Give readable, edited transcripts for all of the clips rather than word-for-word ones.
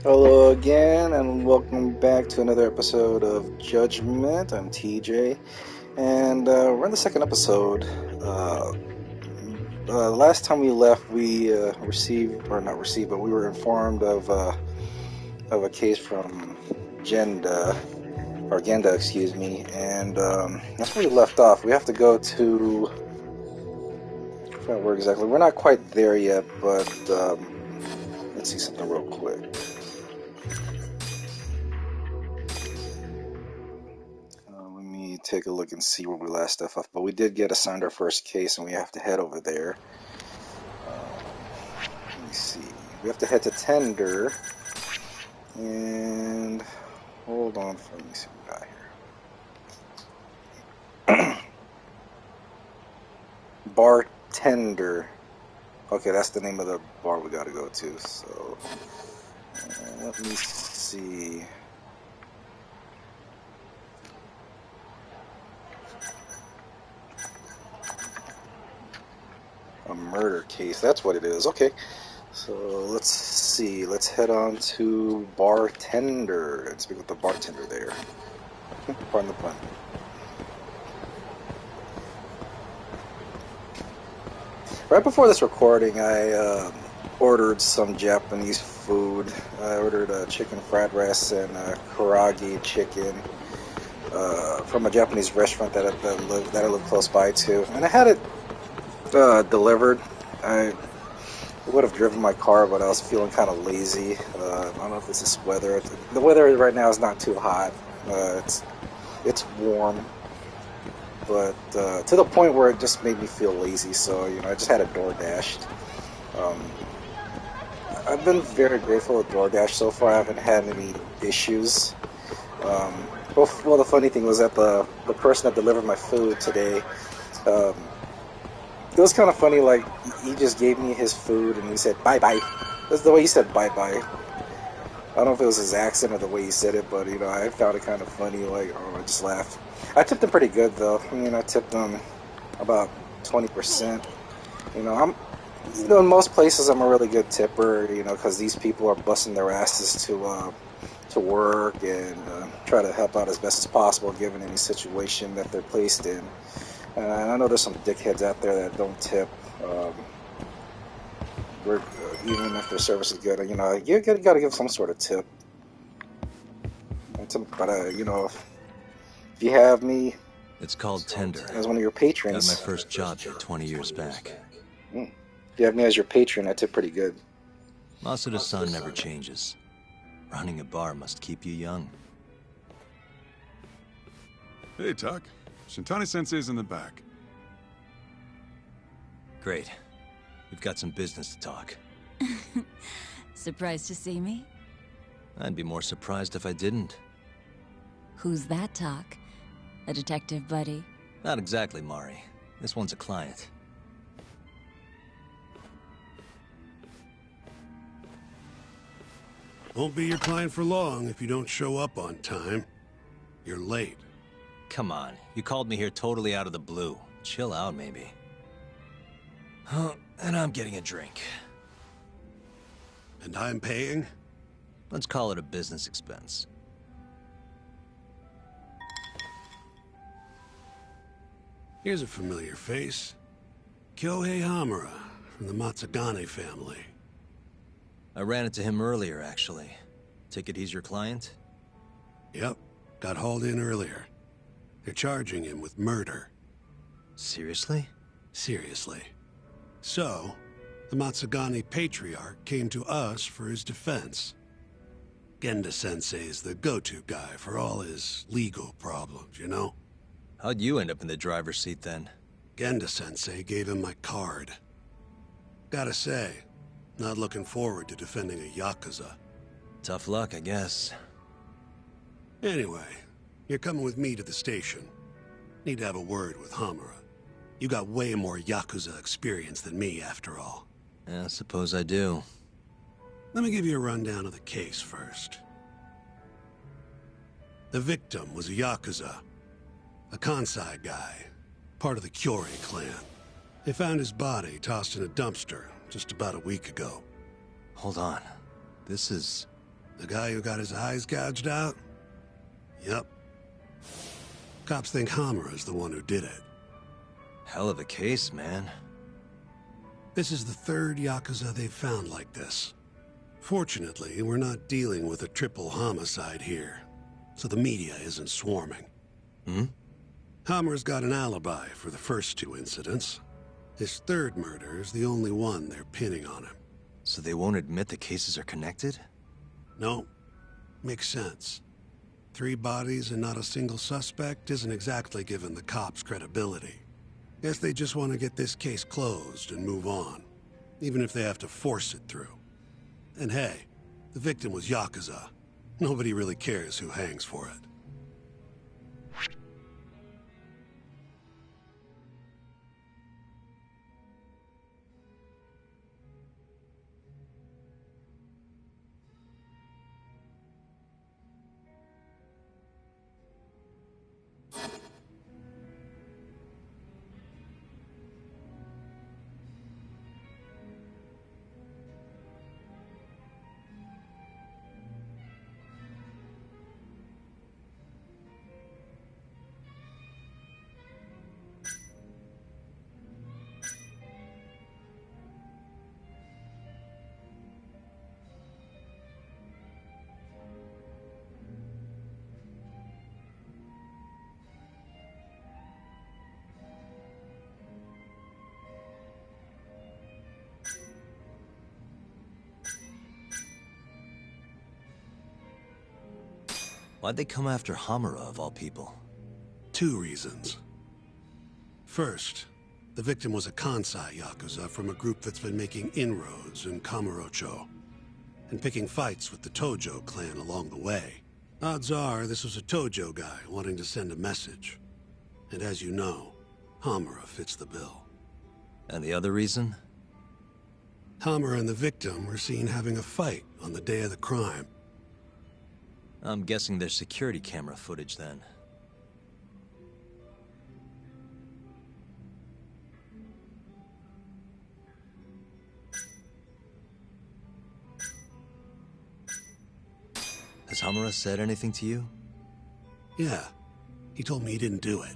Hello again, and welcome back to another episode of Judgment. I'm TJ, and we're in the second episode. Last time we left, we received, or not received, but we were informed of a case from Genda, excuse me, and that's where we left off. We have to go to, I forgot where exactly. We're not quite there yet, but let's see something real quick. Let me take a look and see where we last left off. But we did get assigned our first case, and we have to head over there. Let me see. We have to head to Tender. And hold on, let me see what we got here. Bartender. Okay, that's the name of the bar we gotta go to. So let me see. A murder case, that's what it is. Okay, so let's see. Let's head on to Bartender and speak with the bartender there. Pardon the pun. Right before this recording, I ordered some Japanese food. I ordered a chicken fried rice and karaage chicken from a Japanese restaurant that I live close by to, and I had it delivered. I would have driven my car, but I was feeling kind of lazy. I don't know if this is weather. The weather right now is not too hot. It's warm, but to the point where it just made me feel lazy. So I just had a DoorDash. I've been very grateful with DoorDash so far. I haven't had any issues. Well, the funny thing was that the person that delivered my food today. It was kind of funny, like, he just gave me his food and he said, bye-bye. That's the way he said bye-bye. I don't know if it was his accent or the way he said it, but, I found it kind of funny, like, I just laughed. I tipped him pretty good, though. I tipped him about 20%. In most places I'm a really good tipper, because these people are busting their asses to work and try to help out as best as possible given any situation that they're placed in. And I know there's some dickheads out there that don't tip. Even if their service is good, you gotta give some sort of tip. But if you have me, it's called Tender. As one of your patrons. Got my first job here 20 years back. If you have me as your patron, I tip pretty good. Masuda-san never changes. Running a bar must keep you young. Hey, Tuck. Shintani-sensei's in the back. Great. We've got some business to talk. Surprised to see me? I'd be more surprised if I didn't. Who's that, Talk? A detective buddy? Not exactly, Mari. This one's a client. Won't be your client for long if you don't show up on time. You're late. Come on, you called me here totally out of the blue. Chill out, maybe. Oh, and I'm getting a drink. And I'm paying? Let's call it a business expense. Here's a familiar face. Kyohei Hamura, from the Matsugane family. I ran into him earlier, actually. Take it he's your client? Yep, got hauled in earlier. They're charging him with murder. Seriously? Seriously. So, the Matsugane patriarch came to us for his defense. Genda-sensei is the go-to guy for all his legal problems, you know? How'd you end up in the driver's seat, then? Genda-sensei gave him my card. Gotta say, not looking forward to defending a Yakuza. Tough luck, I guess. Anyway, you're coming with me to the station. Need to have a word with Hamura. You got way more Yakuza experience than me, after all. Yeah, I suppose I do. Let me give you a rundown of the case first. The victim was a Yakuza. A Kansai guy. Part of the Kyori clan. They found his body tossed in a dumpster just about a week ago. Hold on. This is... The guy who got his eyes gouged out? Yep. Cops think Hammer is the one who did it. Hell of a case, man. This is the third Yakuza they've found like this. Fortunately, we're not dealing with a triple homicide here, so the media isn't swarming. Hammer's got an alibi for the first two incidents. His third murder is the only one they're pinning on him. So they won't admit the cases are connected? No. Makes sense. 3 bodies and not a single suspect isn't exactly giving the cops credibility. Guess they just want to get this case closed and move on, even if they have to force it through. And hey, the victim was Yakuza. Nobody really cares who hangs for it. Why'd they come after Hamura, of all people? 2 reasons. First, the victim was a Kansai Yakuza from a group that's been making inroads in Kamurocho, and picking fights with the Tojo clan along the way. Odds are this was a Tojo guy wanting to send a message. And as you know, Hamura fits the bill. And the other reason? Hamura and the victim were seen having a fight on the day of the crime. I'm guessing there's security camera footage then. Has Hamura said anything to you? Yeah, he told me he didn't do it.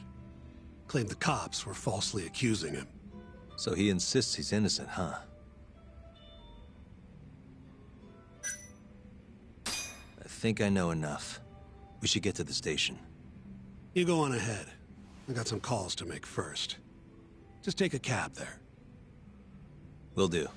Claimed the cops were falsely accusing him. So he insists he's innocent, huh? I think I know enough. We should get to the station. You go on ahead. I got some calls to make first. Just take a cab there. Will do.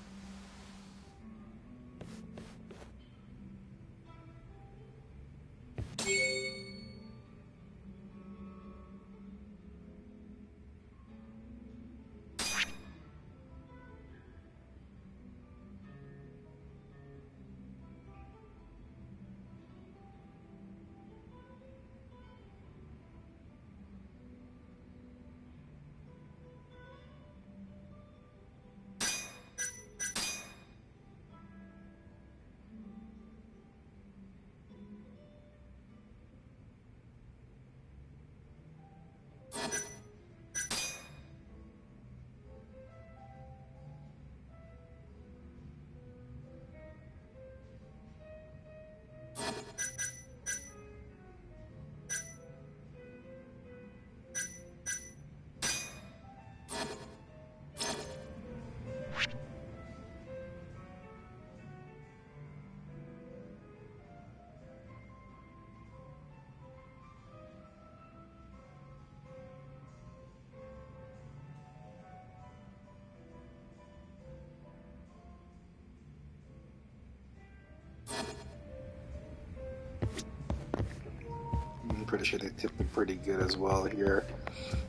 I'm pretty sure they tipped me pretty good as well here.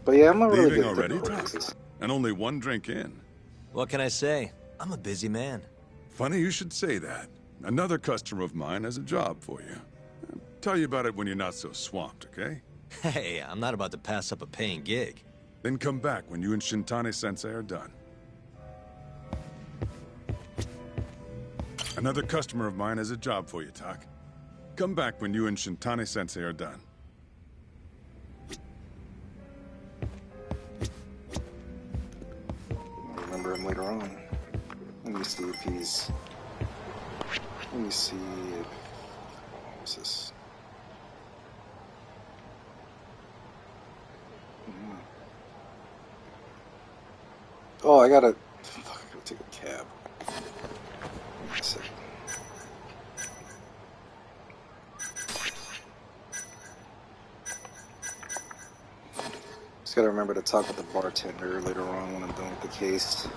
But yeah, I'm a really Leaving good already, tipper. Tuck? And only 1 drink in. What can I say? I'm a busy man. Funny you should say that. Another customer of mine has a job for you. I'll tell you about it when you're not so swamped, okay? Hey, I'm not about to pass up a paying gig. Then come back when you and Shintani-sensei are done. Another customer of mine has a job for you, Tak. Come back when you and Shintani-sensei are done. I'll remember him later on. Let me see if he's... Let me see if What's this? Oh, I gotta take a cab. Just gotta remember to talk with the bartender later on when I'm done with the case.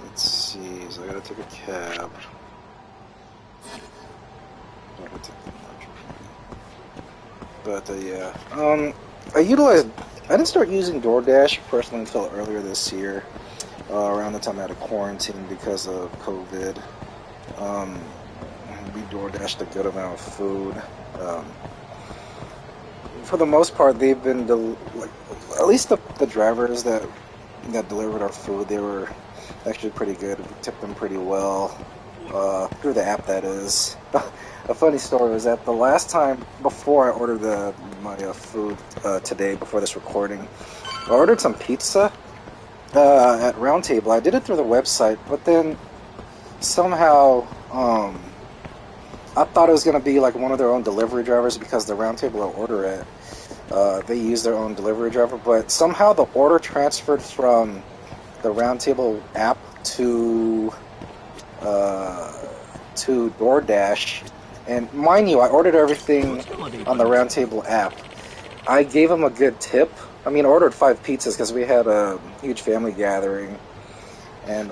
Let's see, so I gotta take a cab. I gotta take the but yeah, I didn't start using DoorDash personally until earlier this year, around the time I had a quarantine because of COVID. We DoorDashed a good amount of food. For the most part, they've been at least the drivers that delivered our food, they were actually pretty good. We tipped them pretty well through the app, that is. A funny story was that the last time before I ordered my food today, before this recording, I ordered some pizza at Round Table. I did it through the website, but then somehow I thought it was going to be like one of their own delivery drivers because the Round Table I order at, they use their own delivery driver, but somehow the order transferred from the Round Table app to DoorDash. And mind you, I ordered everything on the Round Table app. I gave them a good tip. I mean, I ordered 5 pizzas because we had a huge family gathering. And,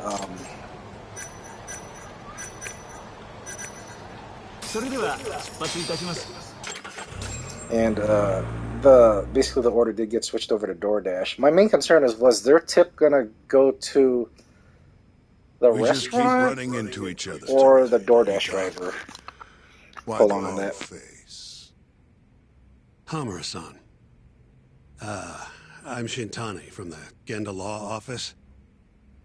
basically the order did get switched over to DoorDash. My main concern was their tip gonna go to the We just keep restaurant running into each other, or the Timothy, don't we, DoorDash Doc? driver? Why Hold the on whole that. face? Humorous-san. I'm Shintani from the Genda Law Office.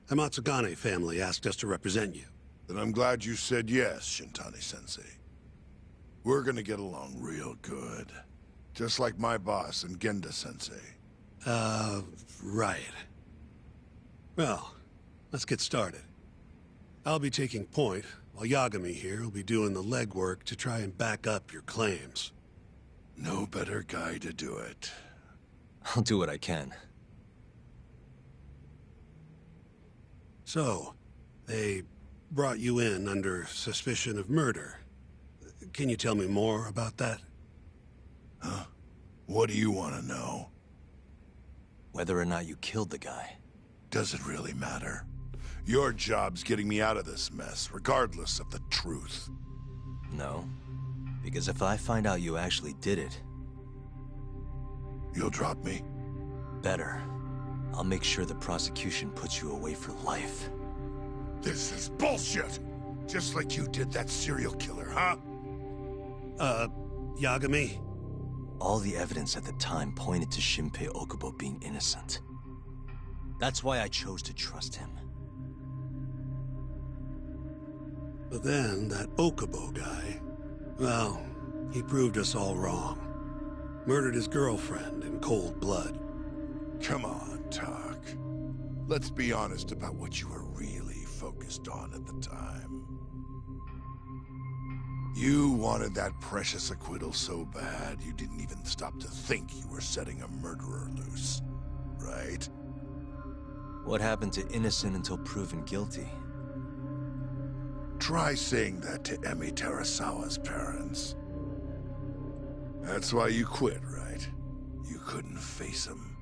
The Matsugane family asked us to represent you. Then I'm glad you said yes, Shintani-sensei. We're gonna get along real good. Just like my boss and Genda-sensei. Right. Well, let's get started. I'll be taking point, while Yagami here will be doing the legwork to try and back up your claims. No better guy to do it. I'll do what I can. So, they brought you in under suspicion of murder. Can you tell me more about that? Huh? What do you want to know? Whether or not you killed the guy. Does it really matter? Your job's getting me out of this mess, regardless of the truth. No. Because if I find out you actually did it... You'll drop me? Better. I'll make sure the prosecution puts you away for life. This is bullshit! Just like you did that serial killer, huh? Yagami? All the evidence at the time pointed to Shinpei Okubo being innocent. That's why I chose to trust him. But then, that Okubo guy... Well, he proved us all wrong. Murdered his girlfriend in cold blood. Come on, Tak. Let's be honest about what you were really focused on at the time. You wanted that precious acquittal so bad, you didn't even stop to think you were setting a murderer loose. Right? What happened to innocent until proven guilty? Try saying that to Emi Terasawa's parents. That's why you quit, right? You couldn't face him.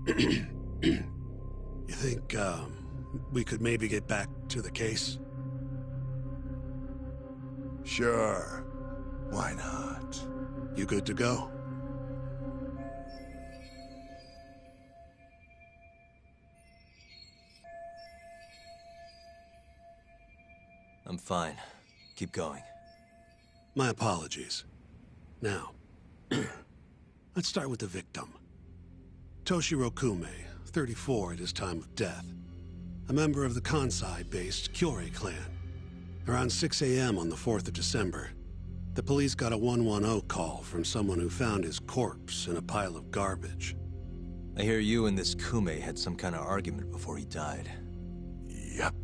You think, we could maybe get back to the case? Sure. Why not? You good to go? I'm fine. Keep going. My apologies. Now, let's start with the victim. Toshiro Kume, 34 at his time of death. A member of the Kansai-based Kyorei clan. Around 6 a.m. on the 4th of December, the police got a 110 call from someone who found his corpse in a pile of garbage. I hear you and this Kume had some kind of argument before he died. Yep.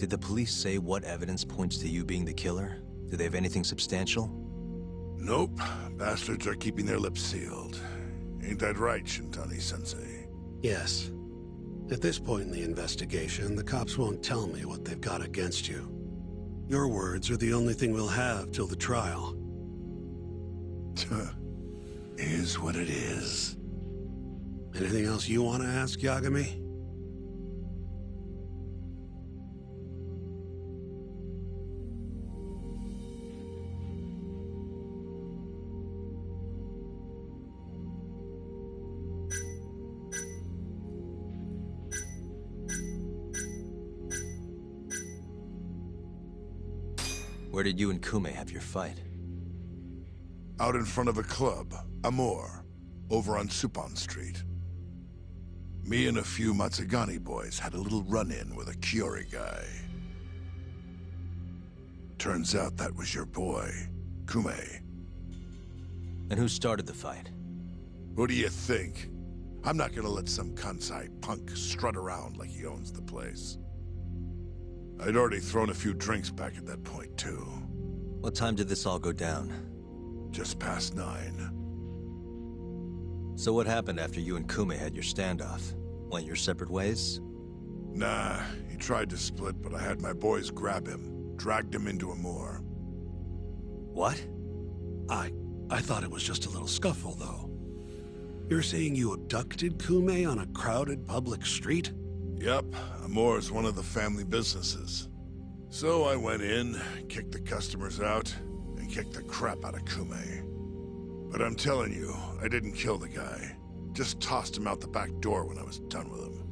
Did the police say what evidence points to you being the killer? Do they have anything substantial? Nope. Bastards are keeping their lips sealed. Ain't that right, Shintani-sensei? Yes. At this point in the investigation, the cops won't tell me what they've got against you. Your words are the only thing we'll have till the trial. Is what it is. Anything else you want to ask, Yagami? Where did you and Kume have your fight? Out in front of a club, Amor, over on Supon Street. Me and a few Matsugani boys had a little run-in with a Kyori guy. Turns out that was your boy, Kume. And who started the fight? Who do you think? I'm not gonna let some Kansai punk strut around like he owns the place. I'd already thrown a few drinks back at that point, too. What time did this all go down? Just past 9. So what happened after you and Kume had your standoff? Went your separate ways? Nah, he tried to split, but I had my boys grab him, dragged him into Amor. What? I thought it was just a little scuffle, though. You're saying you abducted Kume on a crowded public street? Yep, Amor's one of the family businesses. So I went in, kicked the customers out, and kicked the crap out of Kume. But I'm telling you, I didn't kill the guy. Just tossed him out the back door when I was done with him.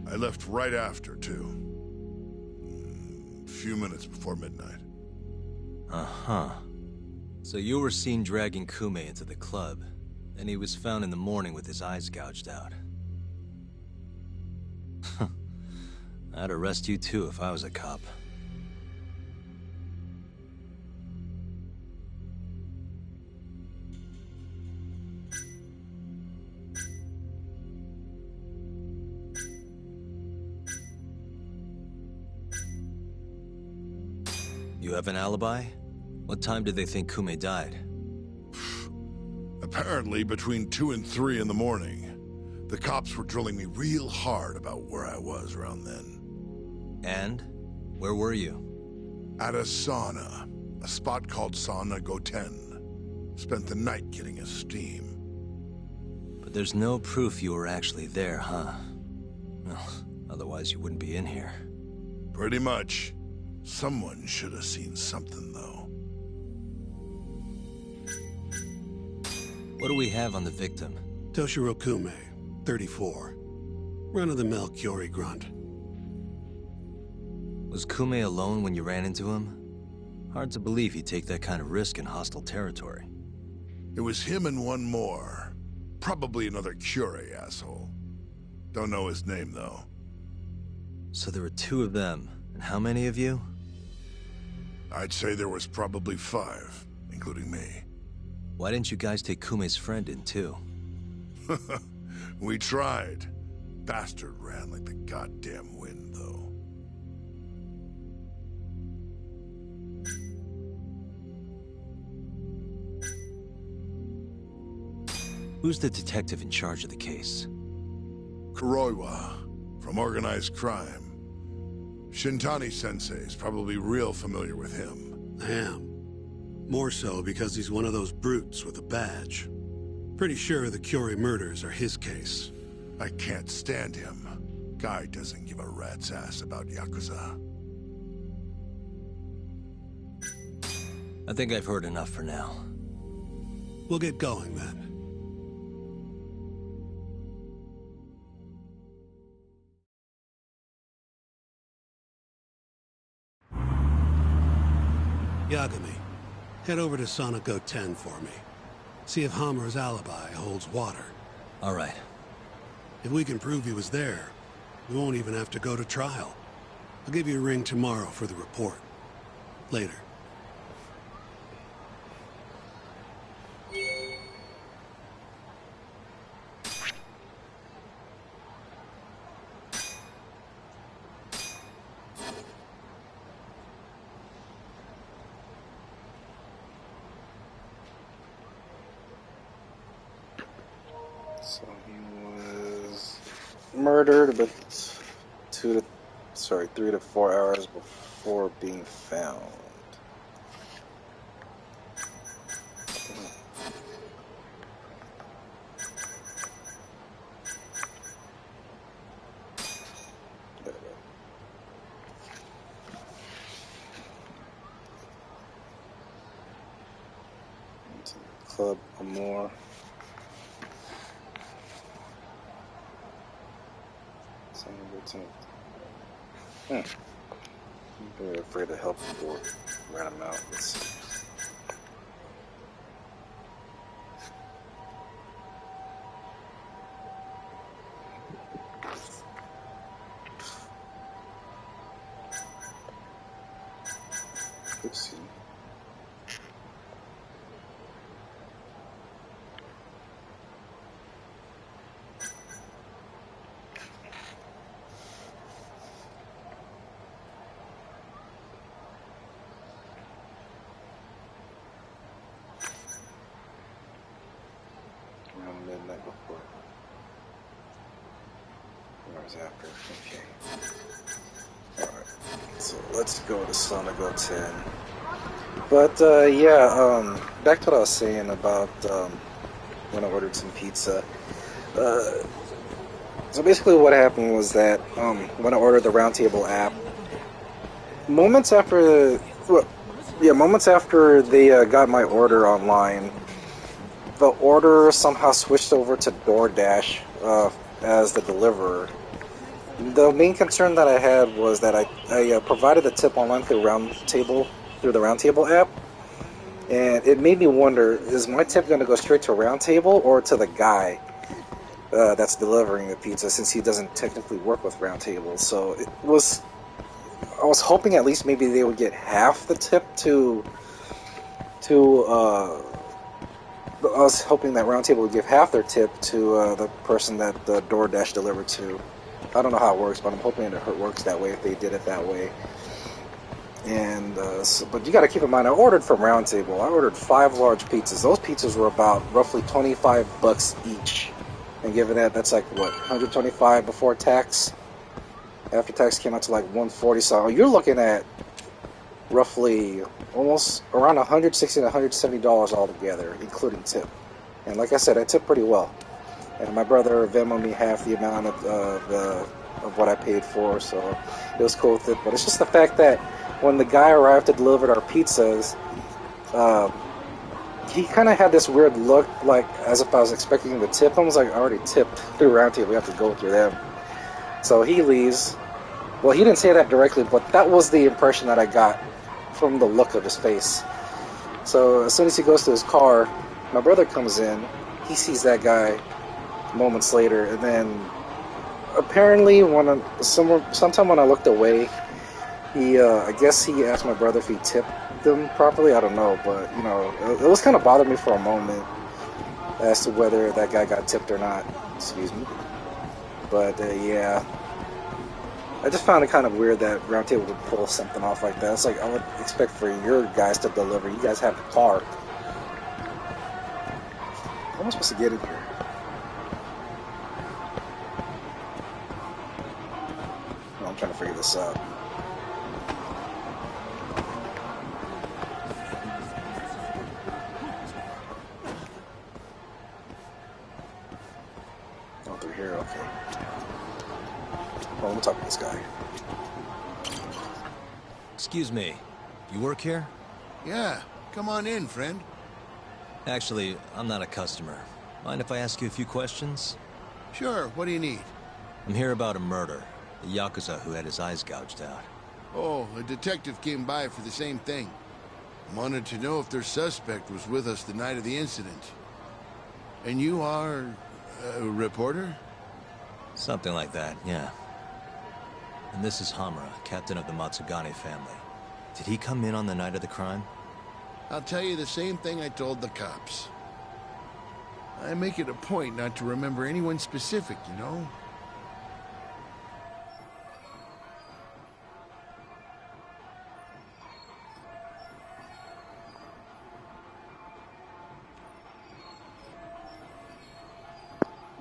I left right after, too. A few minutes before midnight. Uh-huh. So you were seen dragging Kume into the club, and he was found in the morning with his eyes gouged out. I'd arrest you too if I was a cop. You have an alibi? What time did they think Kume died? Apparently between 2 and 3 in the morning. The cops were drilling me real hard about where I was around then. And? Where were you? At a sauna. A spot called Sauna Goten. Spent the night getting a steam. But there's no proof you were actually there, huh? Well, otherwise you wouldn't be in here. Pretty much. Someone should have seen something, though. What do we have on the victim? Toshiro Kume, 34. Run-of-the-mill Kyori grunt. Was Kume alone when you ran into him? Hard to believe he'd take that kind of risk in hostile territory. It was him and one more. Probably another Kyori asshole. Don't know his name, though. So there were 2 of them, and how many of you? I'd say there was probably 5, including me. Why didn't you guys take Kume's friend in too? We tried. Bastard ran like the goddamn wind, though. Who's the detective in charge of the case? Kuroiwa, from organized crime. Shintani-sensei is probably real familiar with him. I am. More so because he's one of those brutes with a badge. Pretty sure the Kyori murders are his case. I can't stand him. Guy doesn't give a rat's ass about Yakuza. I think I've heard enough for now. We'll get going then. Yagami, head over to Sauna Goten for me. See if Hamura's alibi holds water. All right. If we can prove he was there, we won't even have to go to trial. I'll give you a ring tomorrow for the report. Later. murdered, but 3 to 4 hours before being found. Club Amore. I'm very afraid to help people rat them out. Let's see. Oopsie. Around midnight before. Hours after. Okay. Alright. So let's go to Sonic 10. But yeah, back to what I was saying about when I ordered some pizza. So basically what happened was that when I ordered the Roundtable app, moments after they got my order online, the order somehow switched over to DoorDash as the deliverer. The main concern that I had was that I provided the tip online through the Roundtable app, and it made me wonder: is my tip going to go straight to Roundtable or to the guy that's delivering the pizza, since he doesn't technically work with Roundtable? So I was hoping at least maybe they would get half the tip I was hoping that Roundtable would give half their tip to the person that the DoorDash delivered to. I don't know how it works, but I'm hoping it works that way if they did it that way. And but you got to keep in mind, I ordered from Roundtable. I ordered 5 large pizzas. Those pizzas were about roughly $25 each. And given that's like what, 125 before tax. After tax came out to like 140. So you're looking at roughly almost around $160 to $170 altogether, including tip. And like I said, I tipped pretty well. And my brother Venmoed me half the amount of what I paid for, so it was cool with it. But it's just the fact that when the guy arrived to deliver our pizzas, he kind of had this weird look, like as if I was expecting him to tip. I was like, I already tipped through Roundtable. We have to go through them. So he leaves. Well, he didn't say that directly, but that was the impression that I got from the look of his face. So as soon as he goes to his car, my brother comes in. He sees that guy moments later, and then apparently sometime when I looked away, I guess he asked my brother if he tipped them properly. I don't know, but it was kind of bothered me for a moment as to whether that guy got tipped or not. Excuse me. But yeah, I just found it kind of weird that Roundtable would pull something off like that. It's like, I would expect for your guys to deliver. You guys have the car. How am I supposed to get in here? I'm trying to figure this out. Oh, through here, okay. Well, we'll talk to this guy. Excuse me, you work here? Yeah, come on in, friend. Actually, I'm not a customer. Mind if I ask you a few questions? Sure, what do you need? I'm here about a murder. The Yakuza who had his eyes gouged out. Oh, a detective came by for the same thing. Wanted to know if their suspect was with us the night of the incident. And you are a reporter? Something like that, yeah. And this is Hamura, captain of the Matsugane family. Did he come in on the night of the crime? I'll tell you the same thing I told the cops. I make it a point not to remember anyone specific, you know?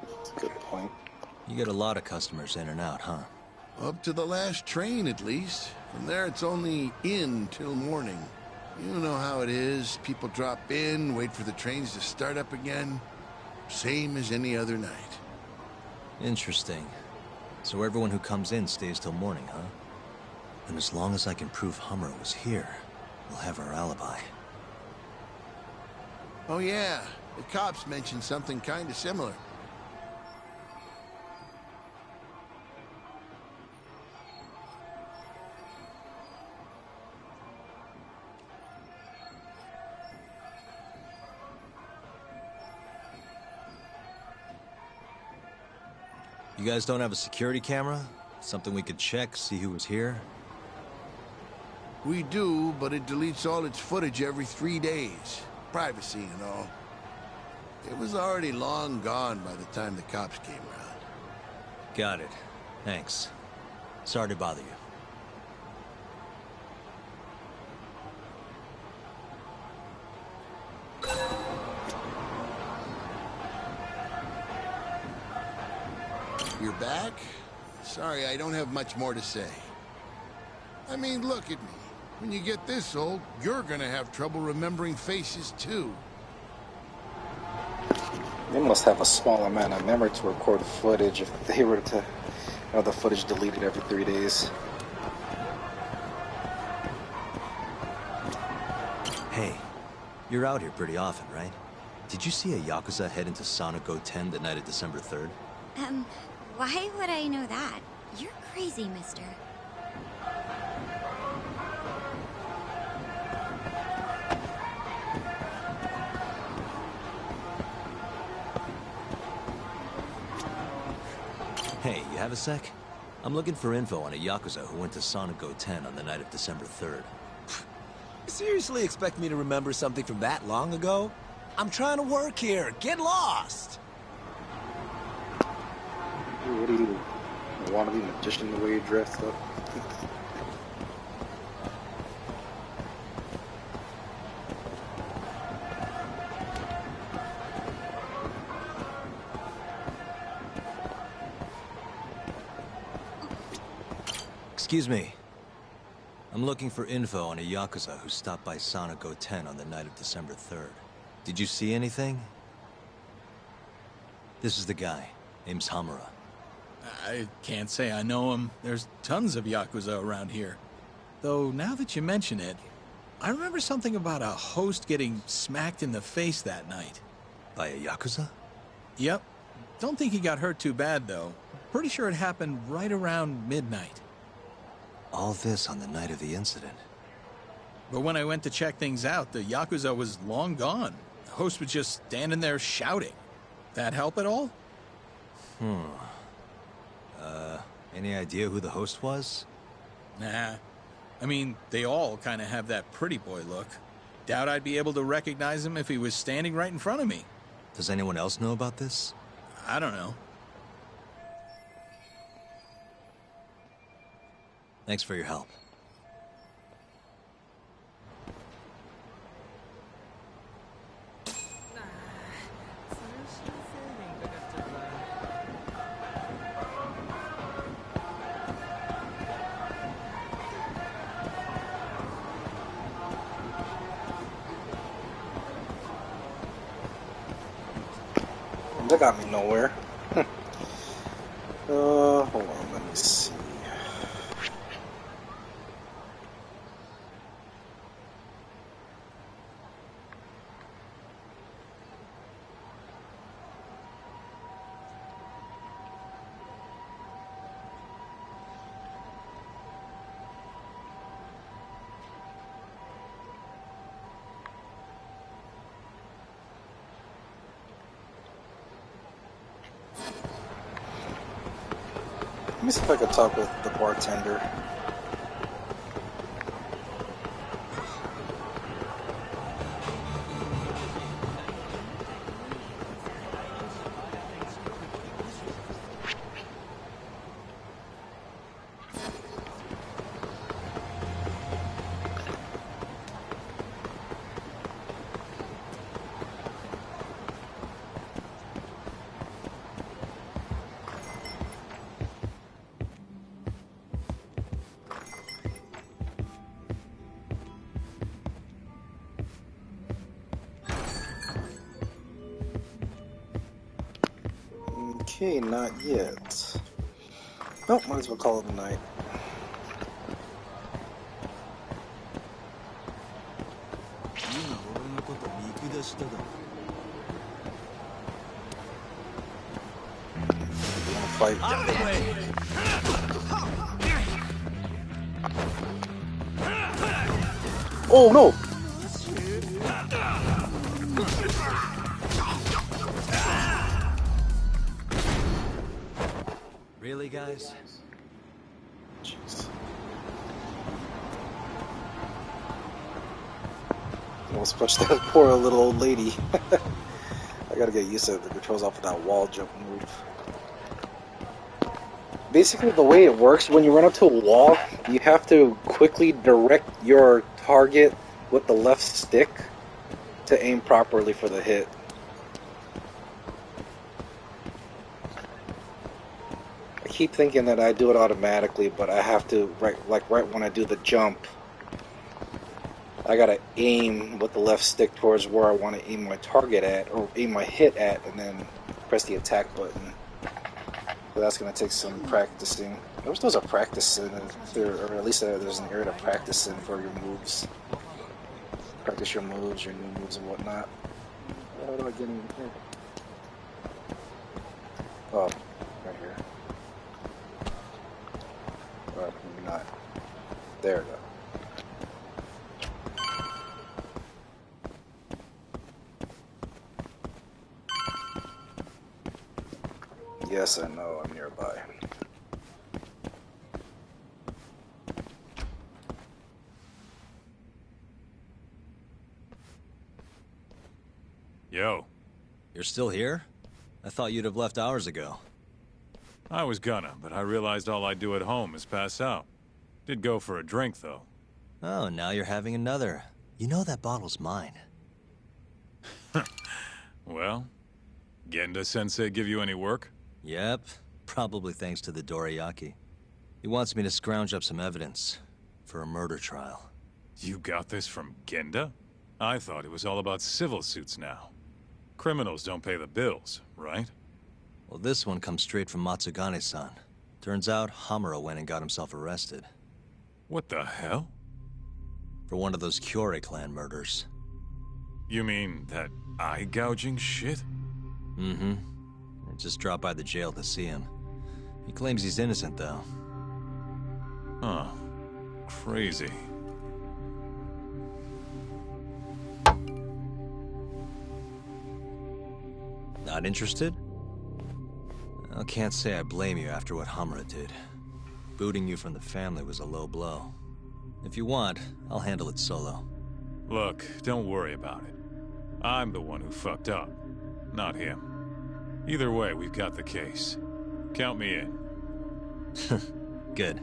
That's a good point. You get a lot of customers in and out, huh? Up to the last train, at least. From there, it's only in till morning. You know how it is. People drop in, wait for the trains to start up again. Same as any other night. Interesting. So everyone who comes in stays till morning, huh? And as long as I can prove Hummer was here, we'll have our alibi. Oh yeah, the cops mentioned something kinda similar. You guys don't have a security camera? Something we could check, see who was here? We do, but it deletes all its footage every 3 days. Privacy and all. It was already long gone by the time the cops came around. Got it. Thanks. Sorry to bother you. You're back? Sorry, I don't have much more to say. I mean, look at me. When you get this old, you're gonna have trouble remembering faces, too. They must have a small amount of memory to record footage if they were to have the footage deleted every 3 days. Hey, you're out here pretty often, right? Did you see a Yakuza head into Sonic 10 the night of December 3rd? Why would I know that? You're crazy, mister. Hey, you have a sec? I'm looking for info on a Yakuza who went to Sonic 10 on the night of December 3rd. You seriously expect me to remember something from that long ago? I'm trying to work here. Get lost! What do you want to be a magician the way you dressed up? Excuse me. I'm looking for info on a Yakuza who stopped by Sonic 10 on the night of December 3rd. Did you see anything? This is the guy. Name's Hamura. I can't say I know him. There's tons of Yakuza around here. Though, now that you mention it, I remember something about a host getting smacked in the face that night. By a Yakuza? Yep. Don't think he got hurt too bad, though. Pretty sure it happened right around midnight. All this on the night of the incident. But when I went to check things out, the Yakuza was long gone. The host was just standing there shouting. That help at all? Any idea who the host was? Nah. I mean, they all kind of have that pretty boy look. Doubt I'd be able to recognize him if he was standing right in front of me. Does anyone else know about this? I don't know. Thanks for your help. That got me nowhere. Hold on, let me see. Let me see if I can talk with the bartender. Okay, not yet. Nope, might as well call it a night. Fight. Oh no! Really, guys? Jeez. Almost punched that poor little old lady. I gotta get used to the controls off of that wall jump move. Basically, the way it works, when you run up to a wall, you have to quickly direct your target with the left stick to aim properly for the hit. I keep thinking that I do it automatically, but I have to, right when I do the jump, I gotta aim with the left stick towards where I want to aim my target at, or aim my hit at, and then press the attack button. So that's gonna take some practicing. I wish there was a practice in it, or at least there's an area to practice in for your moves. Practice your moves, your new moves, and whatnot. How do I get in here? Oh, right here. Or maybe not. There we go. Yes, I know, I'm nearby. Yo. You're still here? I thought you'd have left hours ago. I was gonna, but I realized all I do at home is pass out. Did go for a drink, though. Oh, now you're having another. You know that bottle's mine. Well, Genda-sensei give you any work? Yep, probably thanks to the dorayaki. He wants me to scrounge up some evidence for a murder trial. You got this from Genda? I thought it was all about civil suits now. Criminals don't pay the bills, right? Well, this one comes straight from Matsugane-san. Turns out Hamura went and got himself arrested. What the hell? For one of those Kyorei clan murders. You mean that eye-gouging shit? Mm-hmm. I just dropped by the jail to see him. He claims he's innocent, though. Huh. Crazy. Not interested? I can't say I blame you after what Hamura did. Booting you from the family was a low blow. If you want, I'll handle it solo. Look, don't worry about it. I'm the one who fucked up, not him. Either way, we've got the case. Count me in. Good.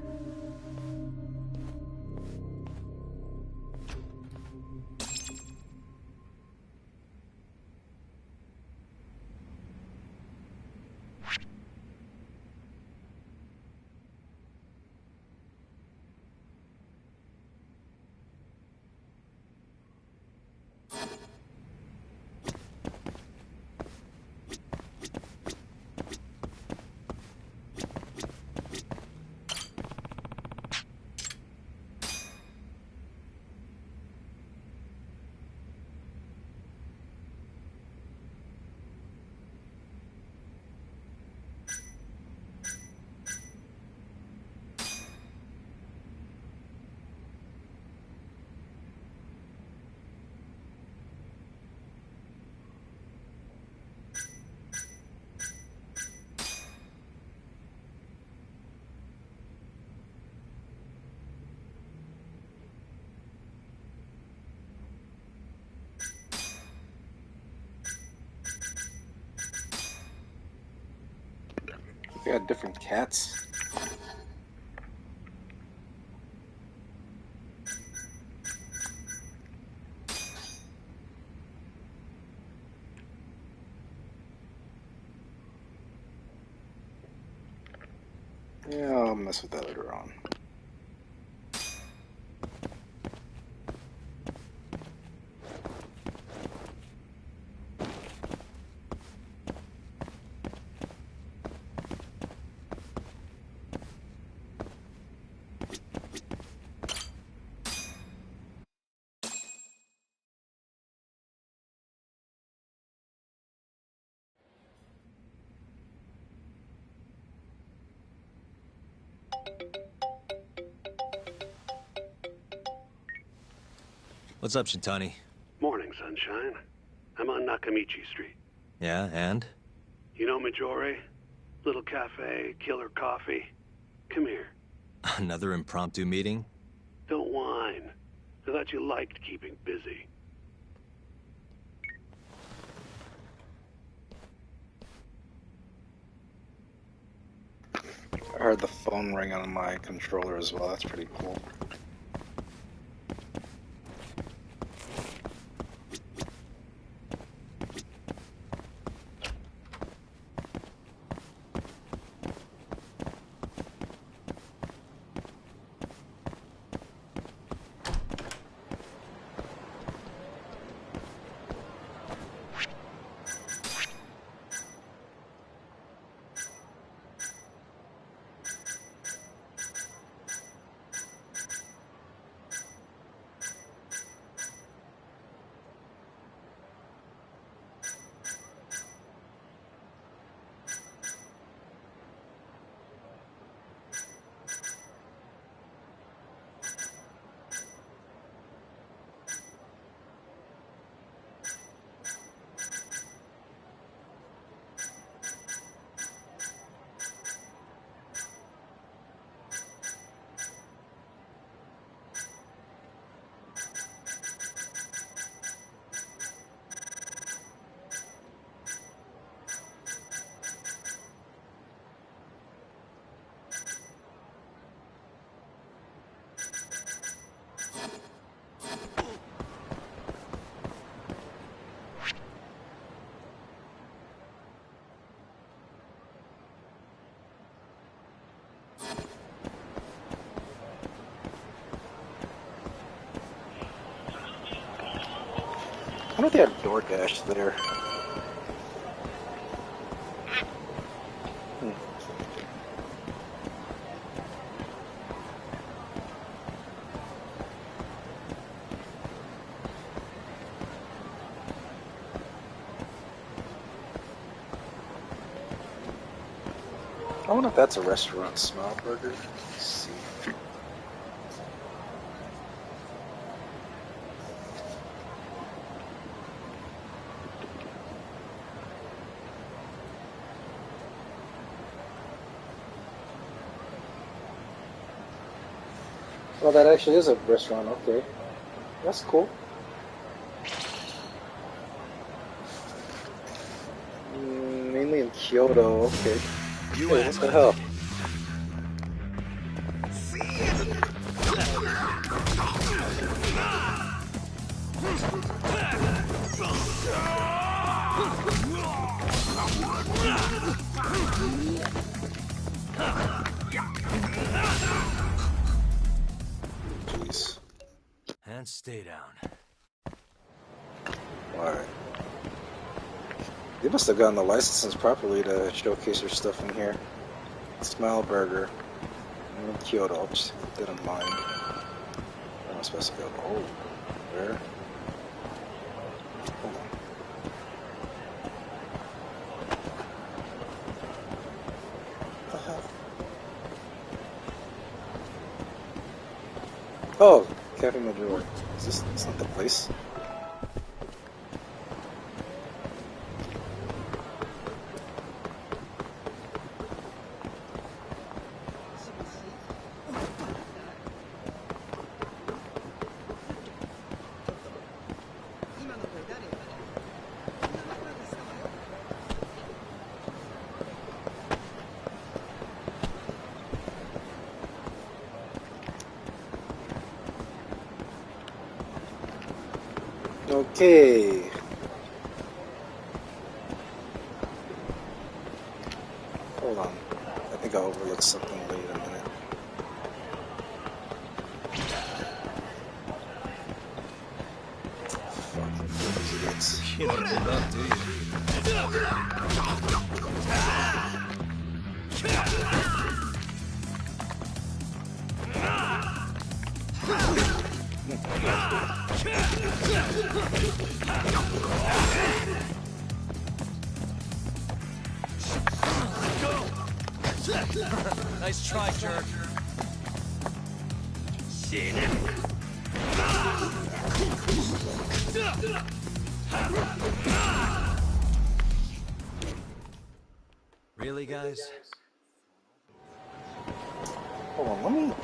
We got different cats. Yeah, I'll mess with that later on. What's up, Shintani? Morning, sunshine. I'm on Nakamichi Street. Yeah, and? You know Majore? Little cafe, killer coffee. Come here. Another impromptu meeting? Don't whine. I thought you liked keeping busy. I heard the phone ring on my controller as well. That's pretty cool. I wonder if they had DoorDash there. I wonder if that's a restaurant, Smile Burger. Let's see. Well, that actually is a restaurant, okay. That's cool. Mainly in Kyoto, okay. Hey, what the hell? Jeez. And stay down. Alright. They must have gotten the licenses properly to showcase their stuff in here. Smile Burger. I'm in Kyoto, I'll just keep that in mind. Where am I supposed to go? Oh, where? Hold on. Oh, Cafe Major. Is this not the place? Okay. Hold on. I think I overlooked something. Wait a minute. Fuck, idiots. You don't hold up, do you? Nice try, jerk. Really, guys? Hold on, let me...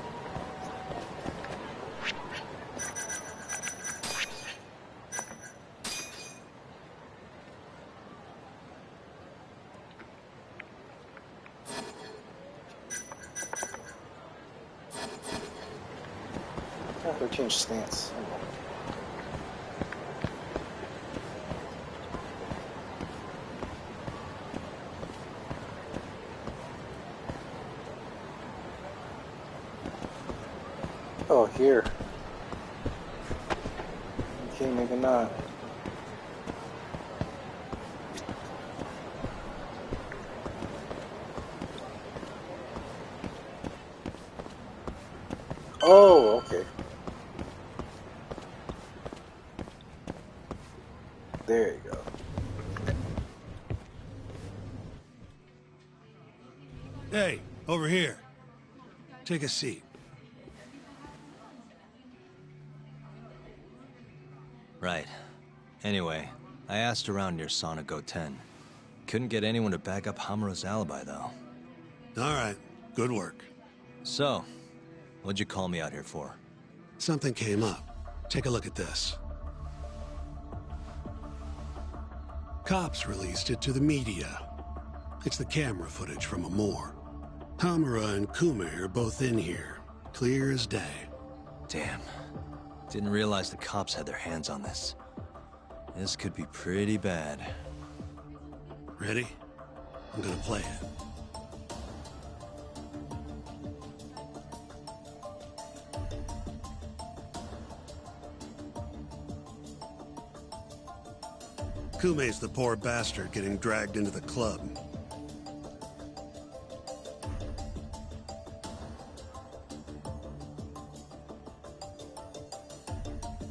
I have to change stance. Hold on. Oh, here. Okay, maybe not. Oh, okay. There you go. Hey, over here. Take a seat. Right. Anyway, I asked around near Sonic 010. Couldn't get anyone to back up Hamura's alibi, though. All right, good work. So, what'd you call me out here for? Something came up. Take a look at this. Cops released it to the media. It's the camera footage from a moor. Hamura and Kume are both in here, clear as day. Damn. Didn't realize the cops had their hands on this. This could be pretty bad. Ready? I'm gonna play it. Kume's the poor bastard getting dragged into the club.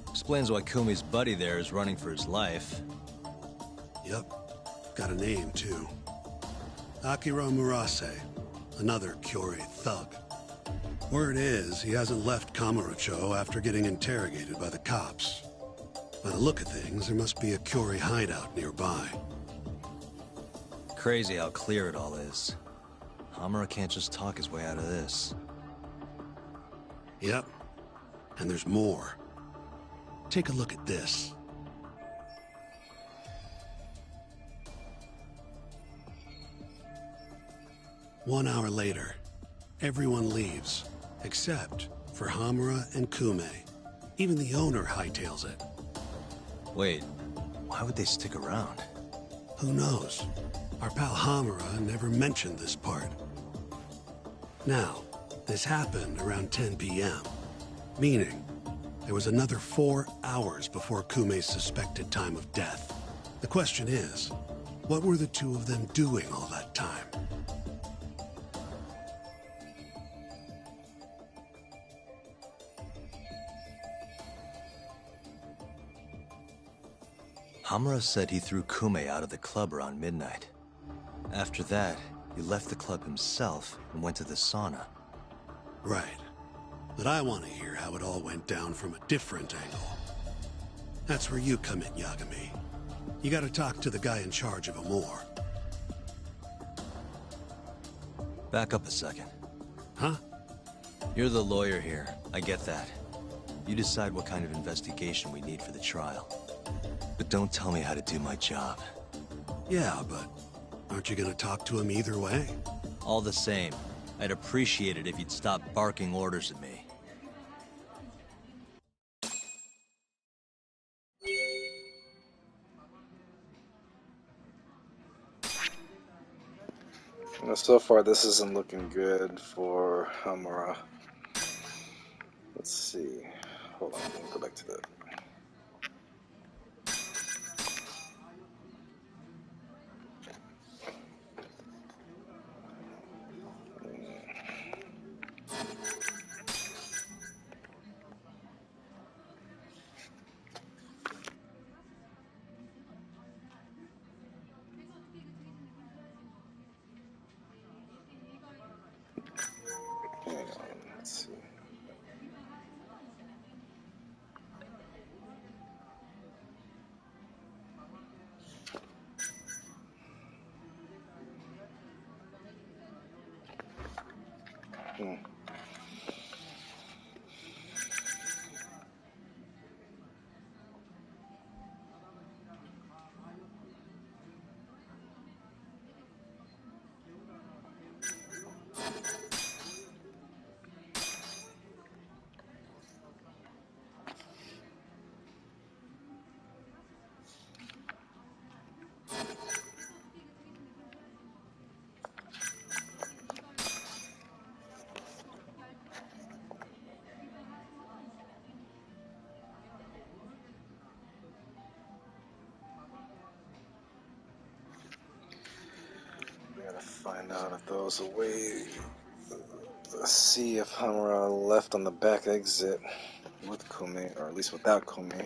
Explains why Kumi's buddy there is running for his life. Yep. Got a name, too. Akira Murase, another Kyorei thug. Word is, he hasn't left Kamurocho after getting interrogated by the cops. By the look of things, there must be a Kyorei hideout nearby. Crazy how clear it all is. Hamura can't just talk his way out of this. Yep. And there's more. Take a look at this. One hour later, everyone leaves, except for Hamura and Kume. Even the owner hightails it. Wait, why would they stick around? Who knows? Our pal Hamura never mentioned this part. Now, this happened around 10 p.m., meaning there was another 4 hours before Kume's suspected time of death. The question is, what were the two of them doing all that time? Hamura said he threw Kume out of the club around midnight. After that, he left the club himself and went to the sauna. Right. But I want to hear how it all went down from a different angle. That's where you come in, Yagami. You gotta talk to the guy in charge of Amor. Back up a second. Huh? You're the lawyer here, I get that. You decide what kind of investigation we need for the trial. But don't tell me how to do my job. Yeah, but aren't you gonna talk to him either way? All the same, I'd appreciate it if you'd stop barking orders at me. So far, this isn't looking good for Hamura. Let's see. Hold on, let me go back to that. Hang on, let's see. Now that those away, let's see if Hamura left on the back exit with Kumi, or at least without Kumi.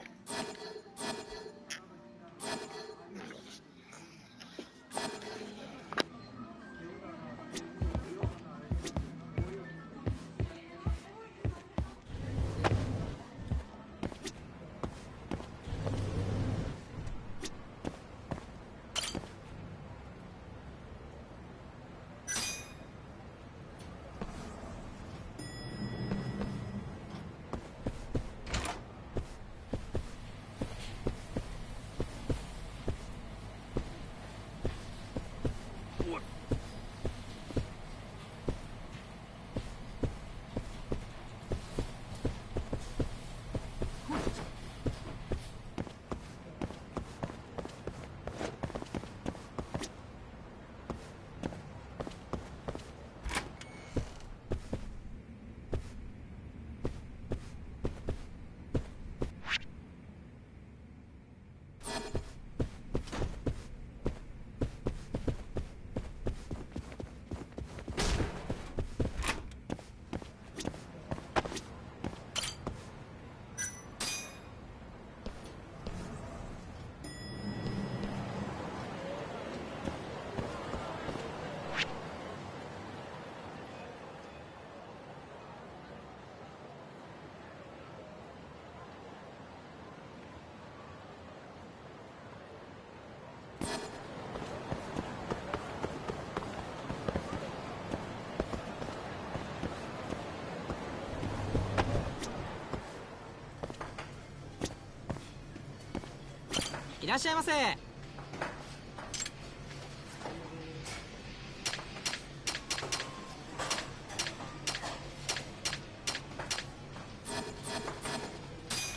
いらっしゃいませ。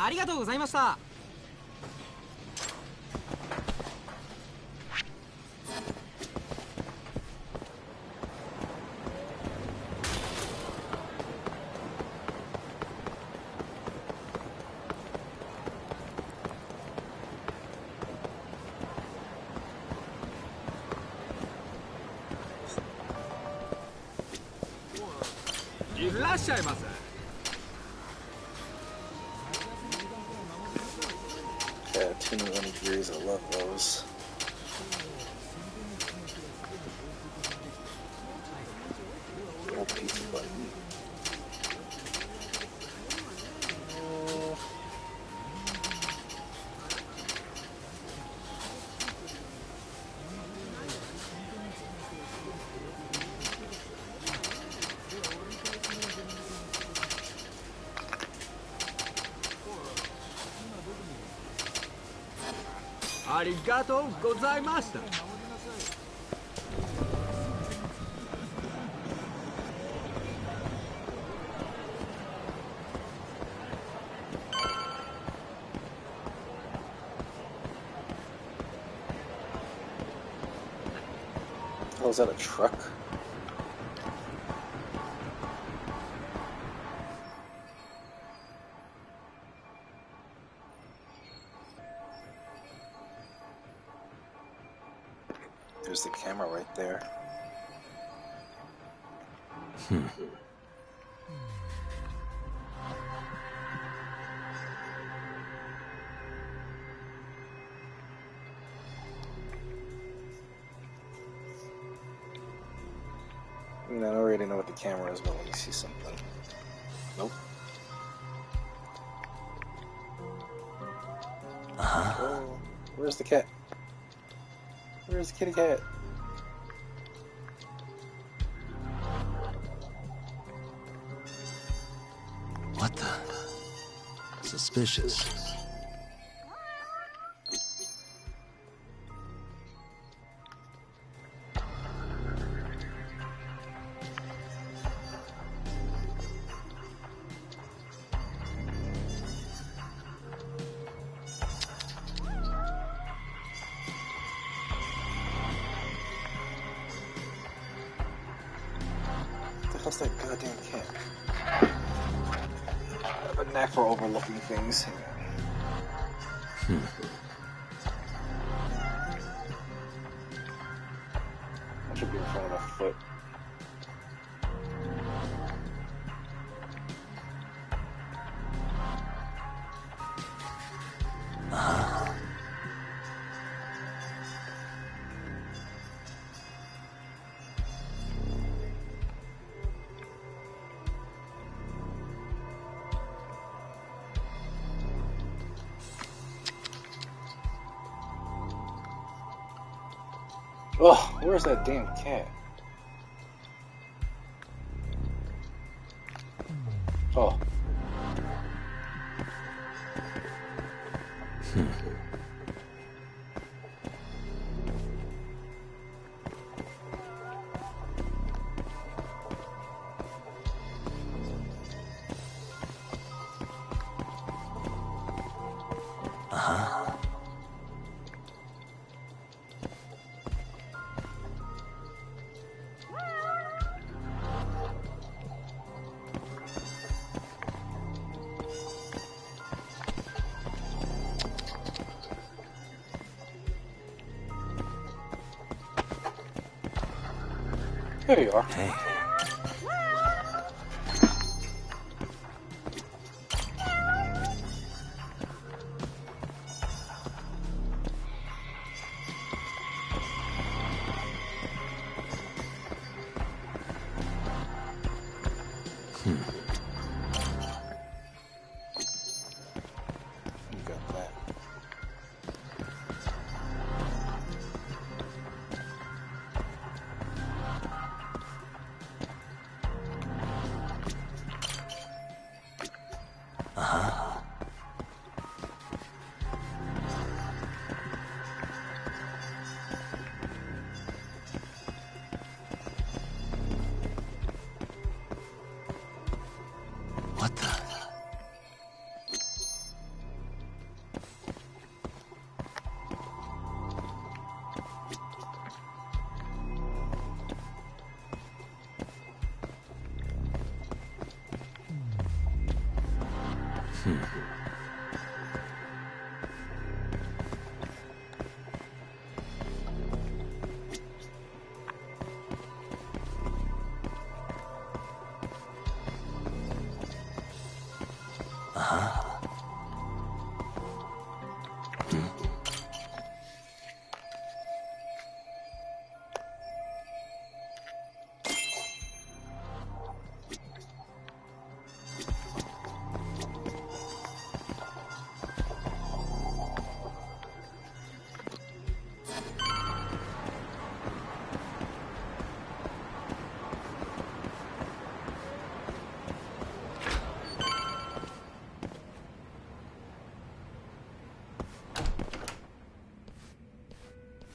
ありがとうございました。いらっしゃいませ。Yeah, tuna onigiris, I love those. Oh, pizza button. Arigato gozaimashita. Oh, is that a truck? There's the camera right there. I don't already know what the camera is, but let me see something. Nope. Oh, where's the cat? Where's the kitty cat? What the? Suspicious. What's that goddamn cat? I have a knack for overlooking things. I should be in front of a foot. Oh, where's that damn cat? Oh. There you are. Hey. You got that. What the?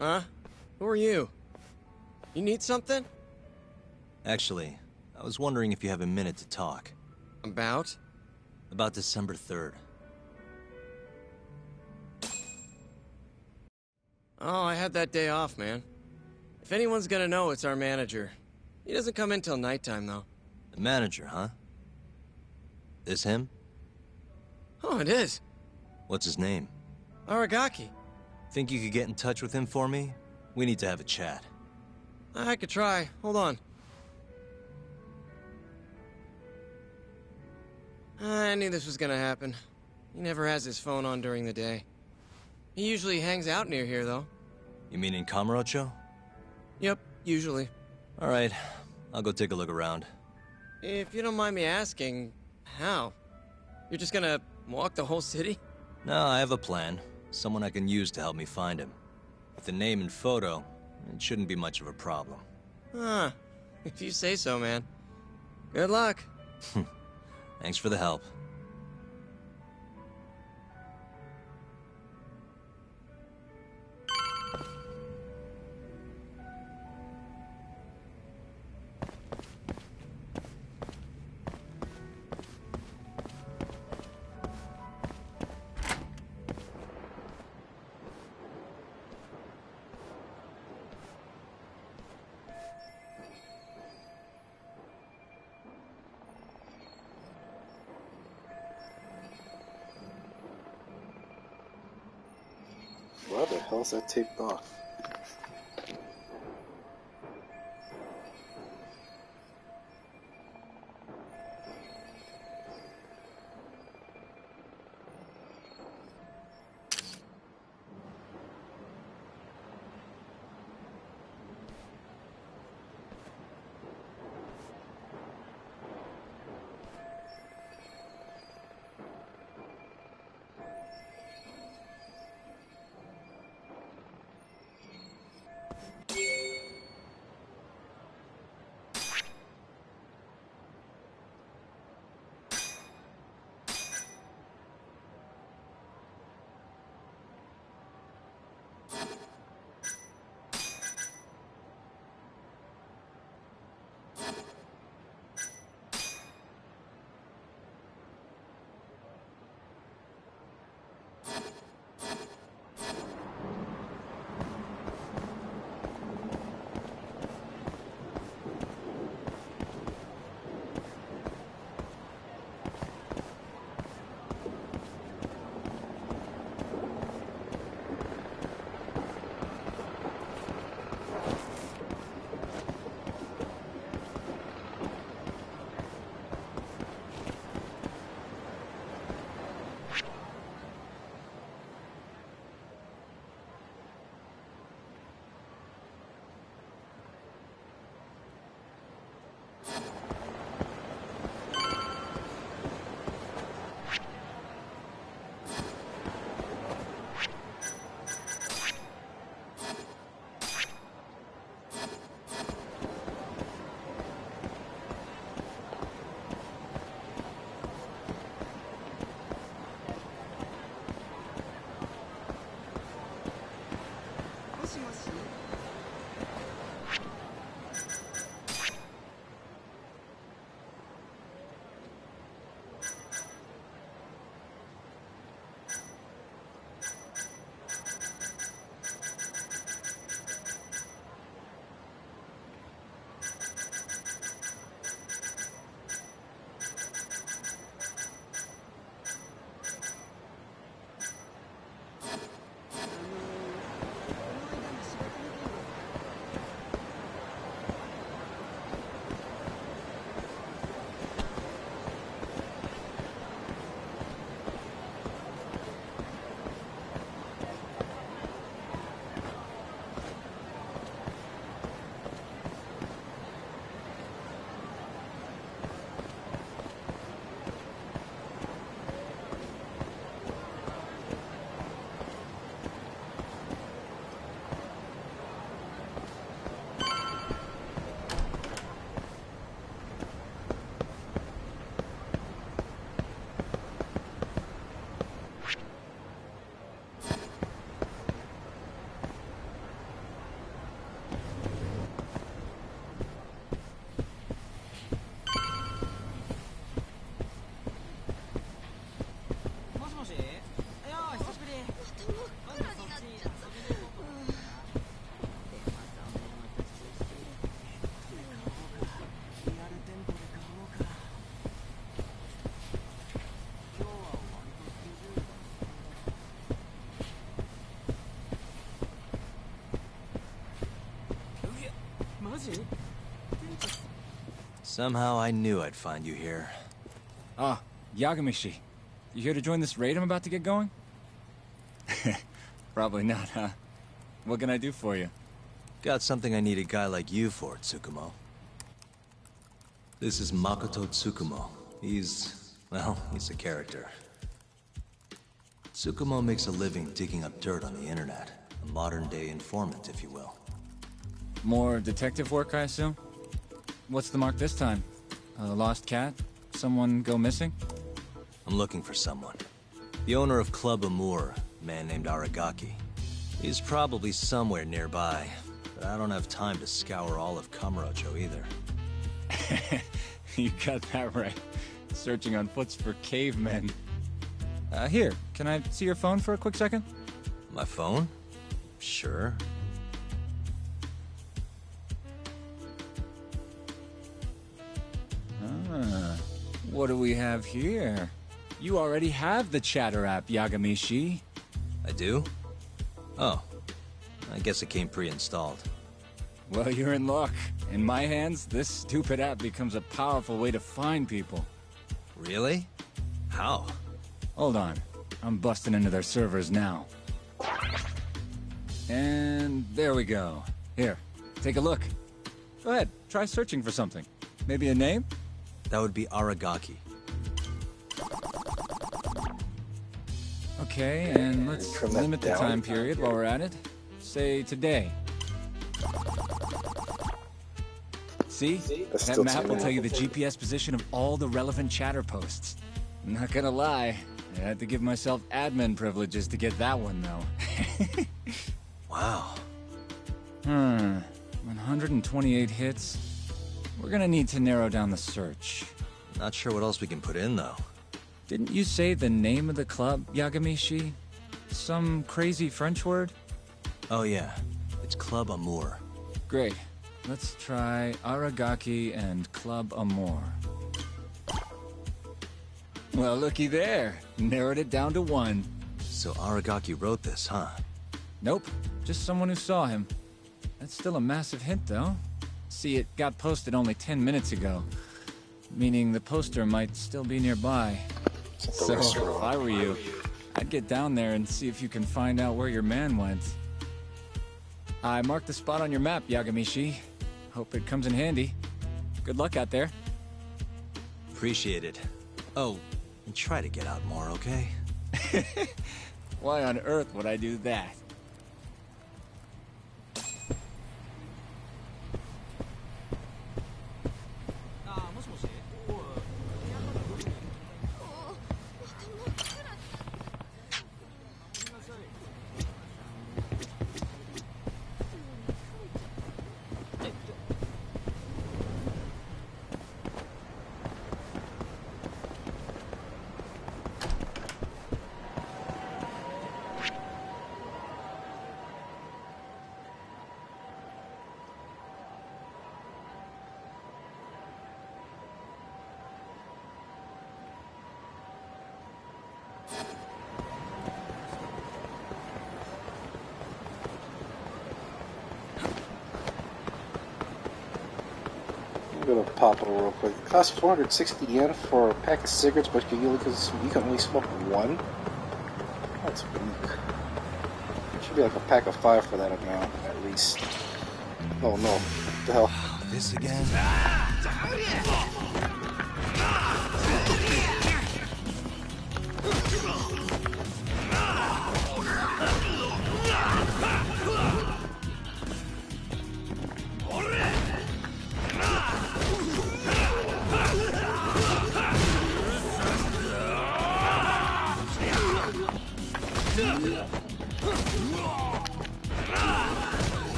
Huh? Who are you? You need something? Actually, I was wondering if you have a minute to talk. About? About December 3rd. Oh, I had that day off, man. If anyone's gonna know, it's our manager. He doesn't come in till nighttime, though. The manager, huh? This him? Oh, it is. What's his name? Aragaki. Think you could get in touch with him for me? We need to have a chat. I could try. Hold on. I knew this was gonna happen. He never has his phone on during the day. He usually hangs out near here, though. You mean in Kamurocho? Yep, usually. Alright, I'll go take a look around. If you don't mind me asking, how? You're just gonna walk the whole city? No, I have a plan. Someone I can use to help me find him. With the name and photo, it shouldn't be much of a problem. Huh. If you say so, man. Good luck. Thanks for the help. Why the hell's that taped off? Somehow I knew I'd find you here. Ah, Yagamishi. You here to join this raid I'm about to get going? Probably not, huh? What can I do for you? Got something I need a guy like you for, Tsukumo. This is Makoto Tsukumo. He's a character. Tsukumo makes a living digging up dirt on the internet. A modern-day informant, if you will. More detective work, I assume? What's the mark this time? A lost cat? Someone go missing? I'm looking for someone. The owner of Club Amour, a man named Aragaki. He's probably somewhere nearby, but I don't have time to scour all of Kamurocho either. You got that right. Searching on foots for cavemen. Here, can I see your phone for a quick second? My phone? Sure. What do we have here? You already have the chatter app, Yagamishi. I do? Oh. I guess it came pre-installed. Well, you're in luck. In my hands, this stupid app becomes a powerful way to find people. Really? How? Hold on. I'm busting into their servers now. And there we go. Here, take a look. Go ahead, try searching for something. Maybe a name? That would be Aragaki. Okay, and let's limit the time period while we're at it. Say today. See? That map will tell you the GPS position of all the relevant chatter posts. Not gonna lie, I had to give myself admin privileges to get that one, though. Wow. 128 hits. We're gonna need to narrow down the search. Not sure what else we can put in, though. Didn't you say the name of the club, Yagamishi? some crazy French word? Oh yeah, it's Club Amour. Great. Let's try Aragaki and Club Amour. Well, looky there. Narrowed it down to 1. So Aragaki wrote this, huh? Nope. Just someone who saw him. That's still a massive hint, though. See, it got posted only 10 minutes ago. Meaning the poster might still be nearby. So, if I were you, I'd get down there and see if you can find out where your man went. I marked the spot on your map, Yagamishi. Hope it comes in handy. Good luck out there. Appreciate it. Oh, and try to get out more, okay? Why on earth would I do that? I'm gonna pop it real quick. It costs 460 yen for a pack of cigarettes, but you can only smoke 1? That's weak. It should be like a pack of 5 for that amount, at least. Oh no. What the hell? This again?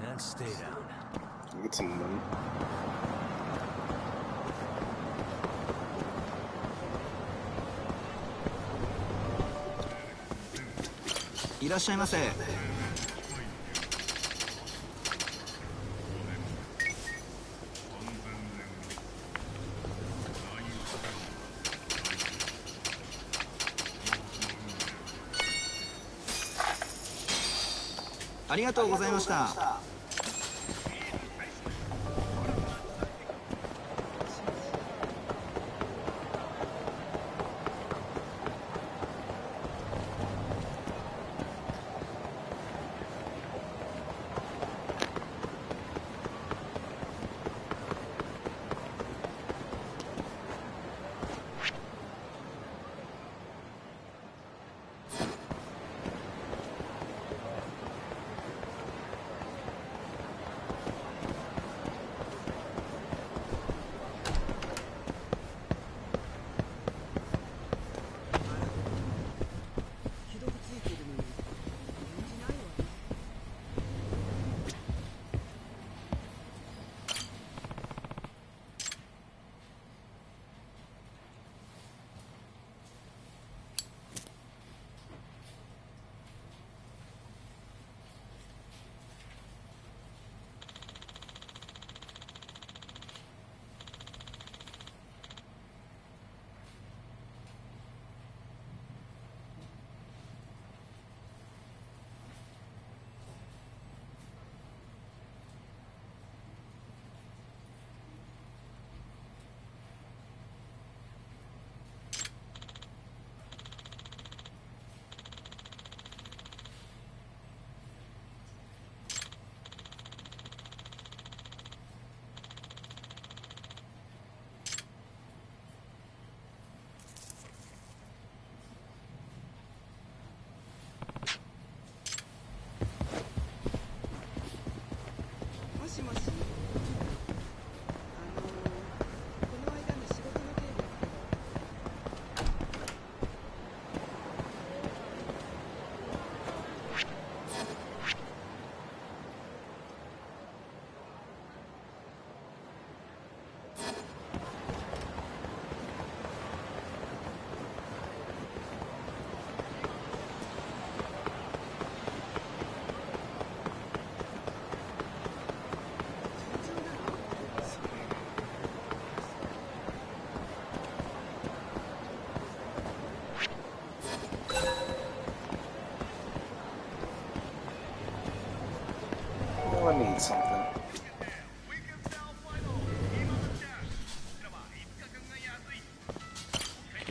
And stay down. Get some money.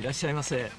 いらっしゃいませ。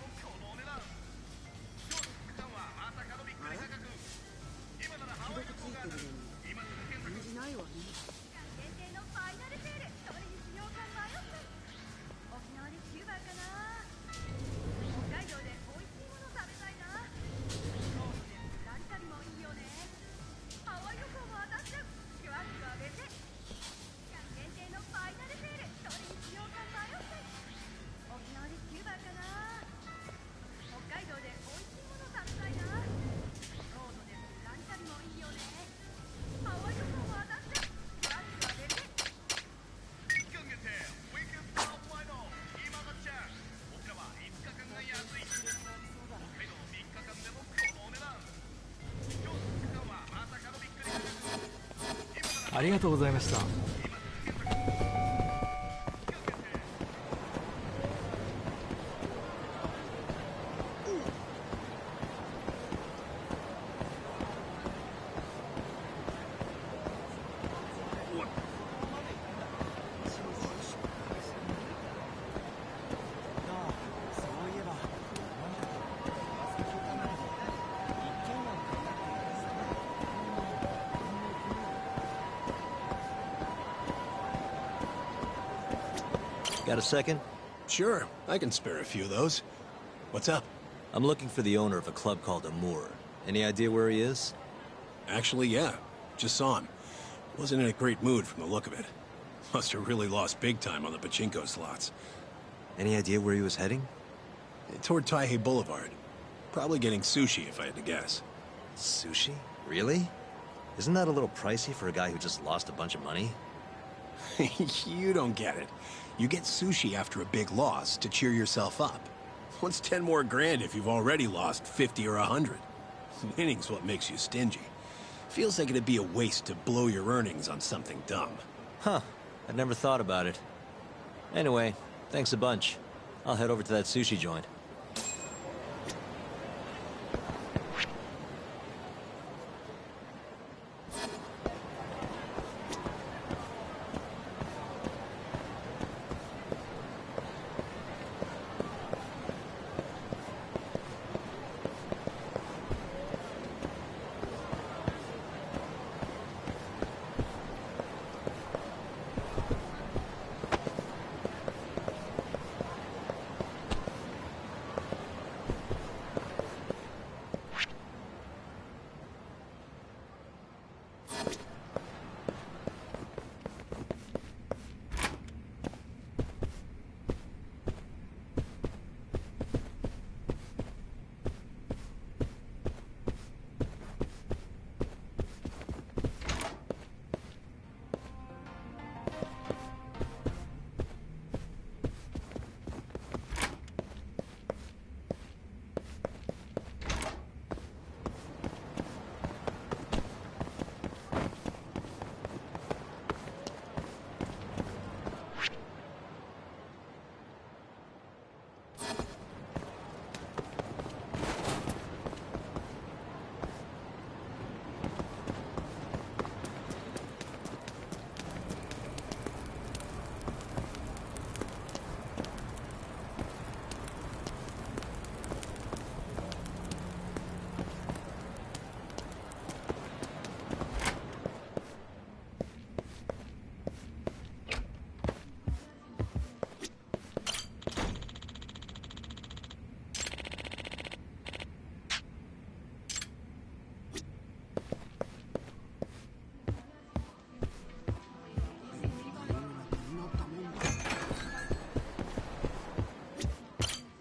ありがとうございました。Got a second? Sure, I can spare a few of those. What's up? I'm looking for the owner of a club called Amour. Any idea where he is? Actually, yeah. Just saw him. Wasn't in a great mood from the look of it. Must have really lost big time on the pachinko slots. Any idea where he was heading? Toward Taihei Boulevard. Probably getting sushi, if I had to guess. Sushi? Really? Isn't that a little pricey for a guy who just lost a bunch of money? You don't get it. You get sushi after a big loss to cheer yourself up. What's 10 more grand if you've already lost 50 or 100? Winning's what makes you stingy. Feels like it'd be a waste to blow your earnings on something dumb. Huh. I'd never thought about it. Anyway, thanks a bunch. I'll head over to that sushi joint.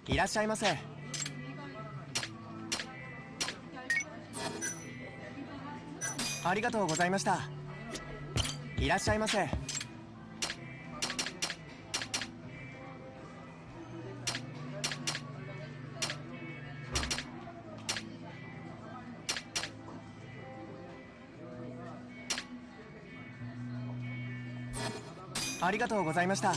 いらっしゃいませ。ありがとうございました。いらっしゃいませ。ありがとうございました。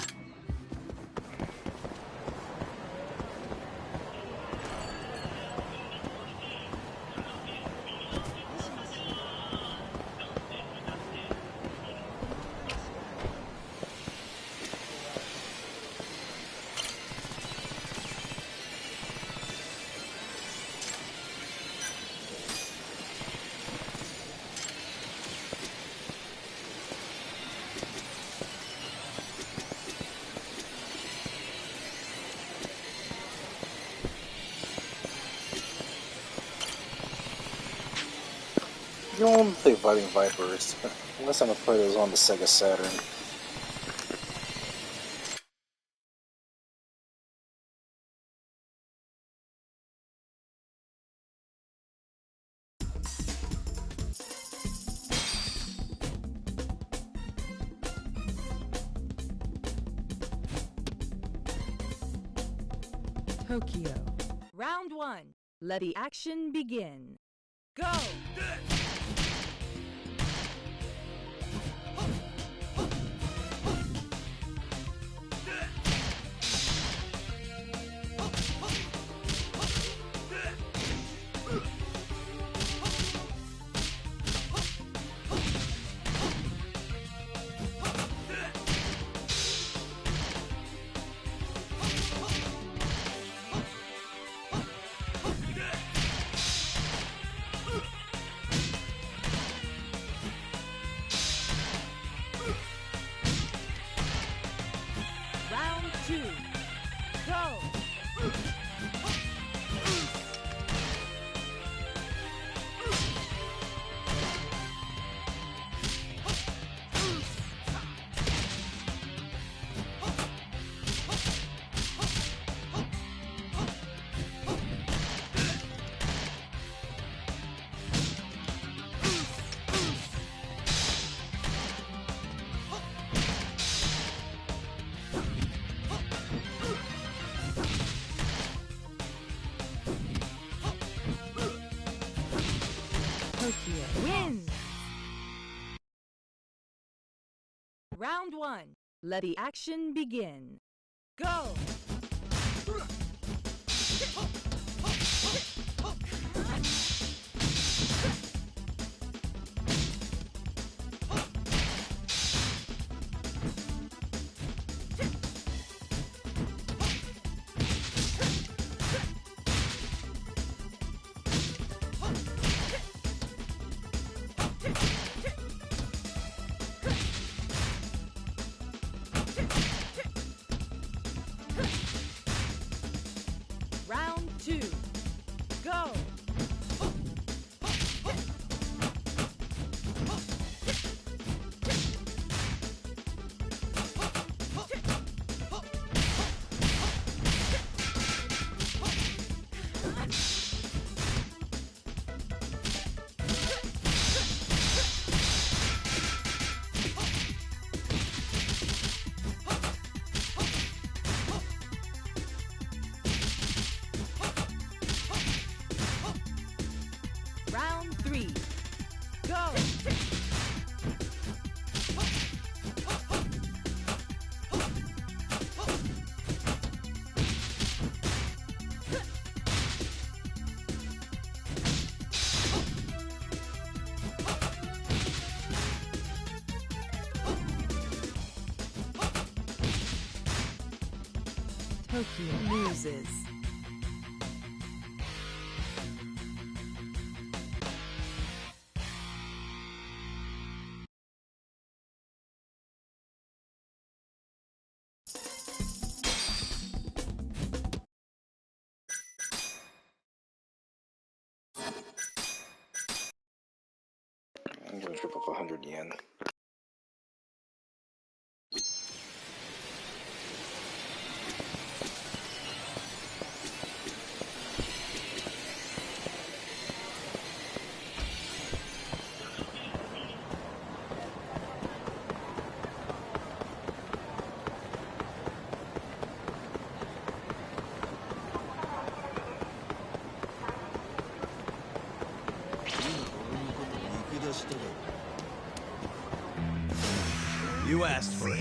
You don't want to play Fighting Vipers. Unless I'm gonna play those on the Sega Saturn. Tokyo. Round 1. Let the action begin. Go! Round 2. Go! Tokyo wins! Round 1. Let the action begin. Go! Round 2. Go! Round 3. Go! Tokyo loses. I'm gonna trip up 100 yen. You asked for it.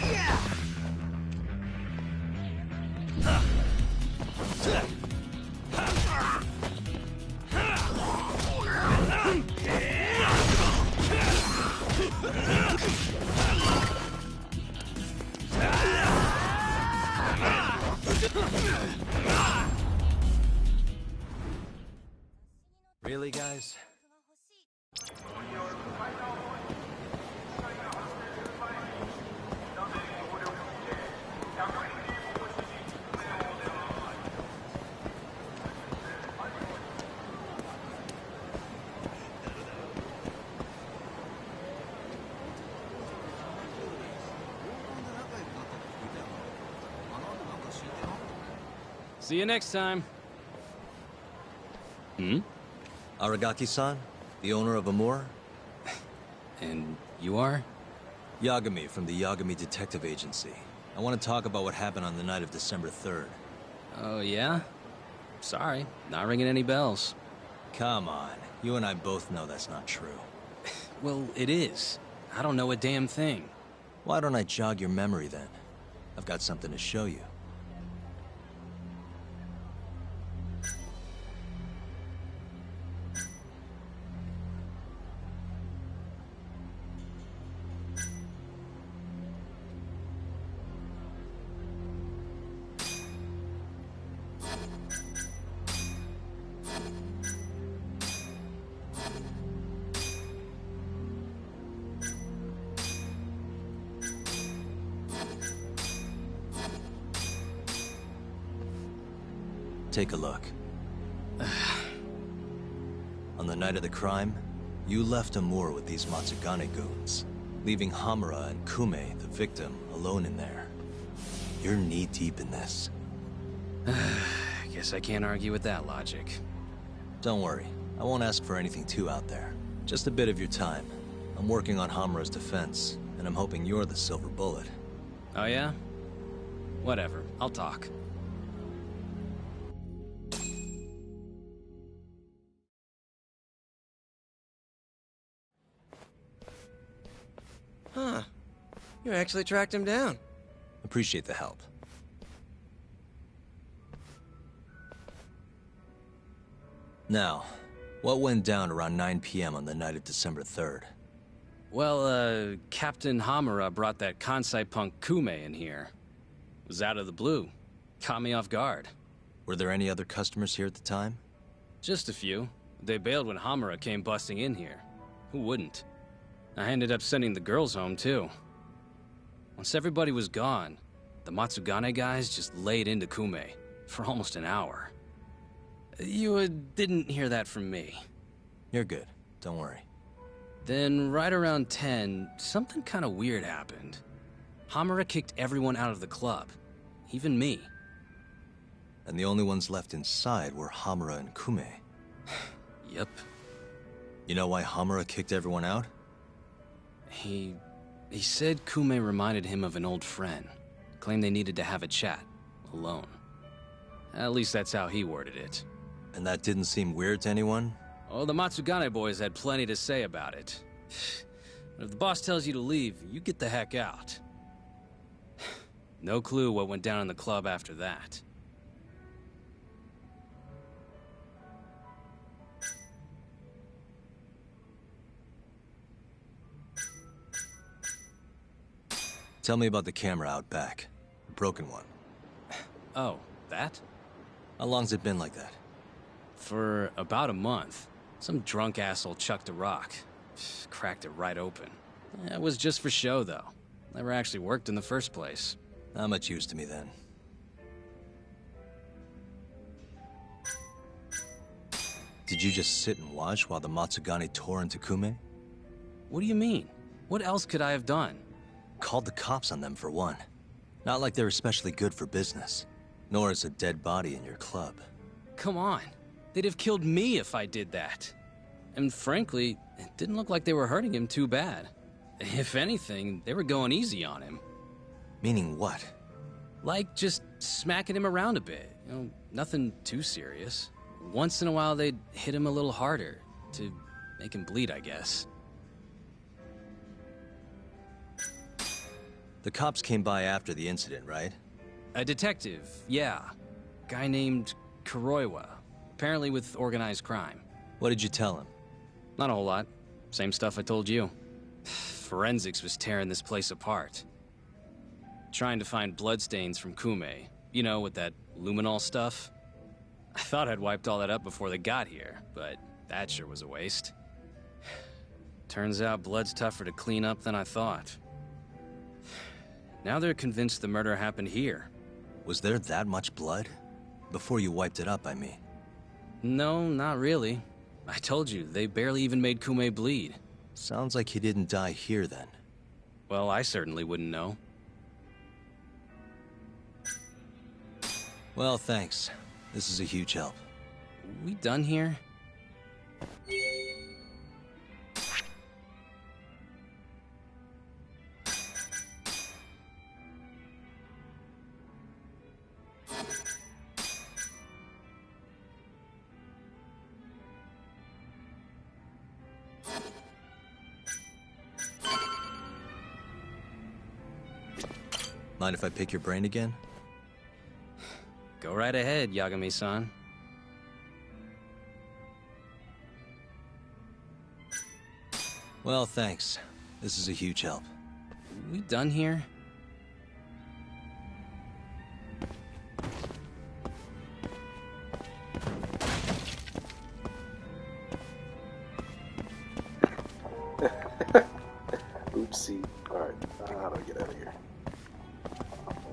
Really, guys? See you next time. Hmm? Aragaki-san, the owner of Amur? And you are? Yagami from the Yagami Detective Agency. I want to talk about what happened on the night of December 3rd. Oh, yeah? Sorry, not ringing any bells. Come on, you and I both know that's not true. Well, it is. I don't know a damn thing. Why don't I jog your memory then? I've got something to show you. Take a look. On the night of the crime, you left Amur with these Matsugane goons, leaving Hamura and Kume, the victim, alone in there. You're knee-deep in this. Guess I can't argue with that logic. Don't worry, I won't ask for anything too out there. Just a bit of your time. I'm working on Hamura's defense, and I'm hoping you're the silver bullet. Oh yeah? Whatever, I'll talk. Huh. You actually tracked him down. Appreciate the help. Now, what went down around 9 p.m. on the night of December 3rd? Well, Captain Hamura brought that Kansai punk Kume in here. It was out of the blue. Caught me off guard. Were there any other customers here at the time? Just a few. They bailed when Hamura came busting in here. Who wouldn't? I ended up sending the girls home, too. Once everybody was gone, the Matsugane guys just laid into Kume for almost an hour. You didn't hear that from me. You're good. Don't worry. Then, right around 10, something kind of weird happened. Hamura kicked everyone out of the club. Even me. And the only ones left inside were Hamura and Kume. Yep. You know why Hamura kicked everyone out? He said Kume reminded him of an old friend. Claimed they needed to have a chat. Alone. At least that's how he worded it. And that didn't seem weird to anyone? Oh, the Matsugane boys had plenty to say about it. But if the boss tells you to leave, you get the heck out. No clue what went down in the club after that. Tell me about the camera out back. The broken one. Oh, that? How long's it been like that? For about a month. Some drunk asshole chucked a rock. Cracked it right open. It was just for show, though. Never actually worked in the first place. Not much use to me, then. Did you just sit and watch while the Matsugane tore into Kume? What do you mean? What else could I have done? Called the cops on them, for one. Not like they're especially good for business. Nor is a dead body in your club. Come on. They'd have killed me if I did that. And frankly, it didn't look like they were hurting him too bad. If anything, they were going easy on him. Meaning what? Like, just smacking him around a bit. You know, nothing too serious. Once in a while, they'd hit him a little harder. To make him bleed, I guess. The cops came by after the incident, right? A detective, yeah. Guy named Kuroiwa. Apparently with organized crime. What did you tell him? Not a whole lot. Same stuff I told you. Forensics was tearing this place apart. Trying to find bloodstains from Kume. You know, with that luminol stuff. I thought I'd wiped all that up before they got here, but that sure was a waste. Turns out blood's tougher to clean up than I thought. Now they're convinced the murder happened here. Was there that much blood? Before you wiped it up, I mean. No, not really. I told you, they barely even made Kume bleed. Sounds like he didn't die here, then. Well, I certainly wouldn't know. Well, thanks. This is a huge help. We done here? Mind if I pick your brain again? Go right ahead, Yagami-san. Well, thanks. This is a huge help. We done here? Oopsie. Alright, how do I get out of here?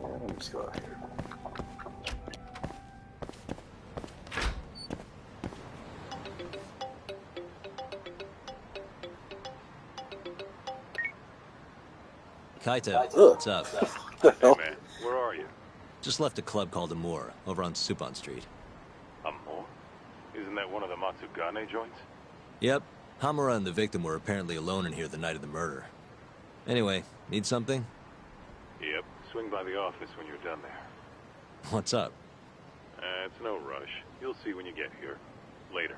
Let me just go out here. Kaito, what's up? Hey man, where are you? Just left a club called Amore, over on Supon Street. Amore? Isn't that one of the Matsugane joints? Yep. Hamura and the victim were apparently alone in here the night of the murder. Anyway, need something? Yep. Swing by the office when you're done there. What's up? It's no rush. You'll see when you get here. Later.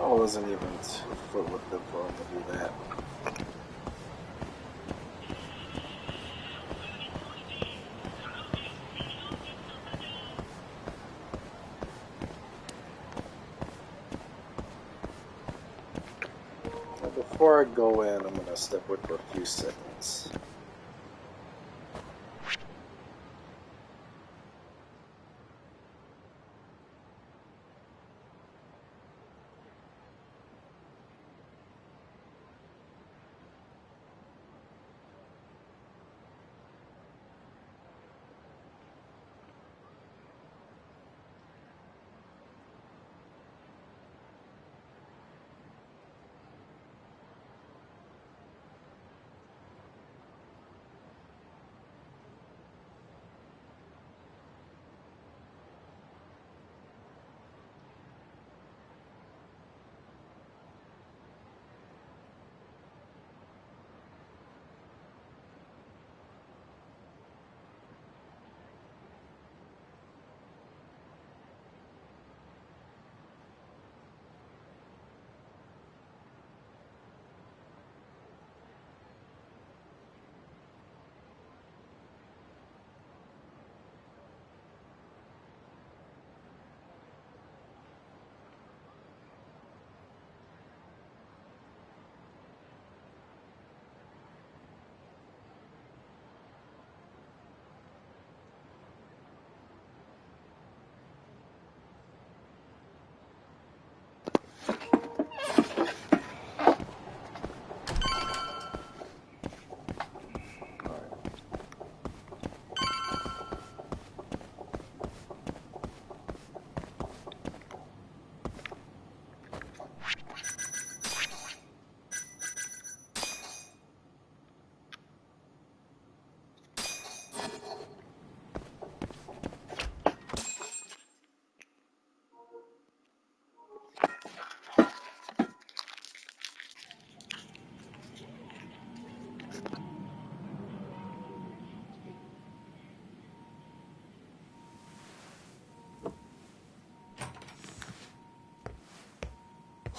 I wasn't even 2 foot with them for him to do that. Now before I go in, I'm gonna step away for a few seconds.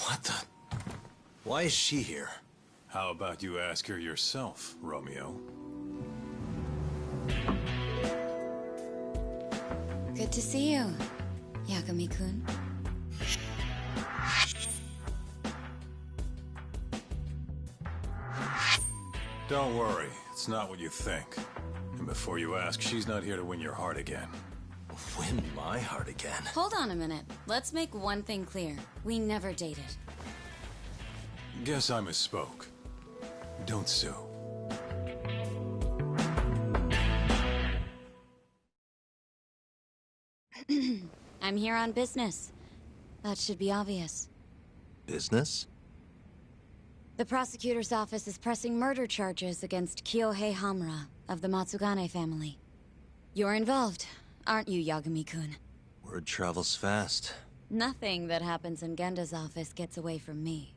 What the? Why is she here? How about you ask her yourself, Romeo? Good to see you, Yagami-kun. Don't worry, it's not what you think. And before you ask, she's not here to win your heart again. Win my heart again? Hold on a minute. Let's make one thing clear. We never dated. Guess I misspoke. Don't sue. I'm here on business. That should be obvious. Business? The prosecutor's office is pressing murder charges against Kyohei Hamura of the Matsugane family. You're involved, aren't you, Yagami-kun? Word travels fast. Nothing that happens in Genda's office gets away from me.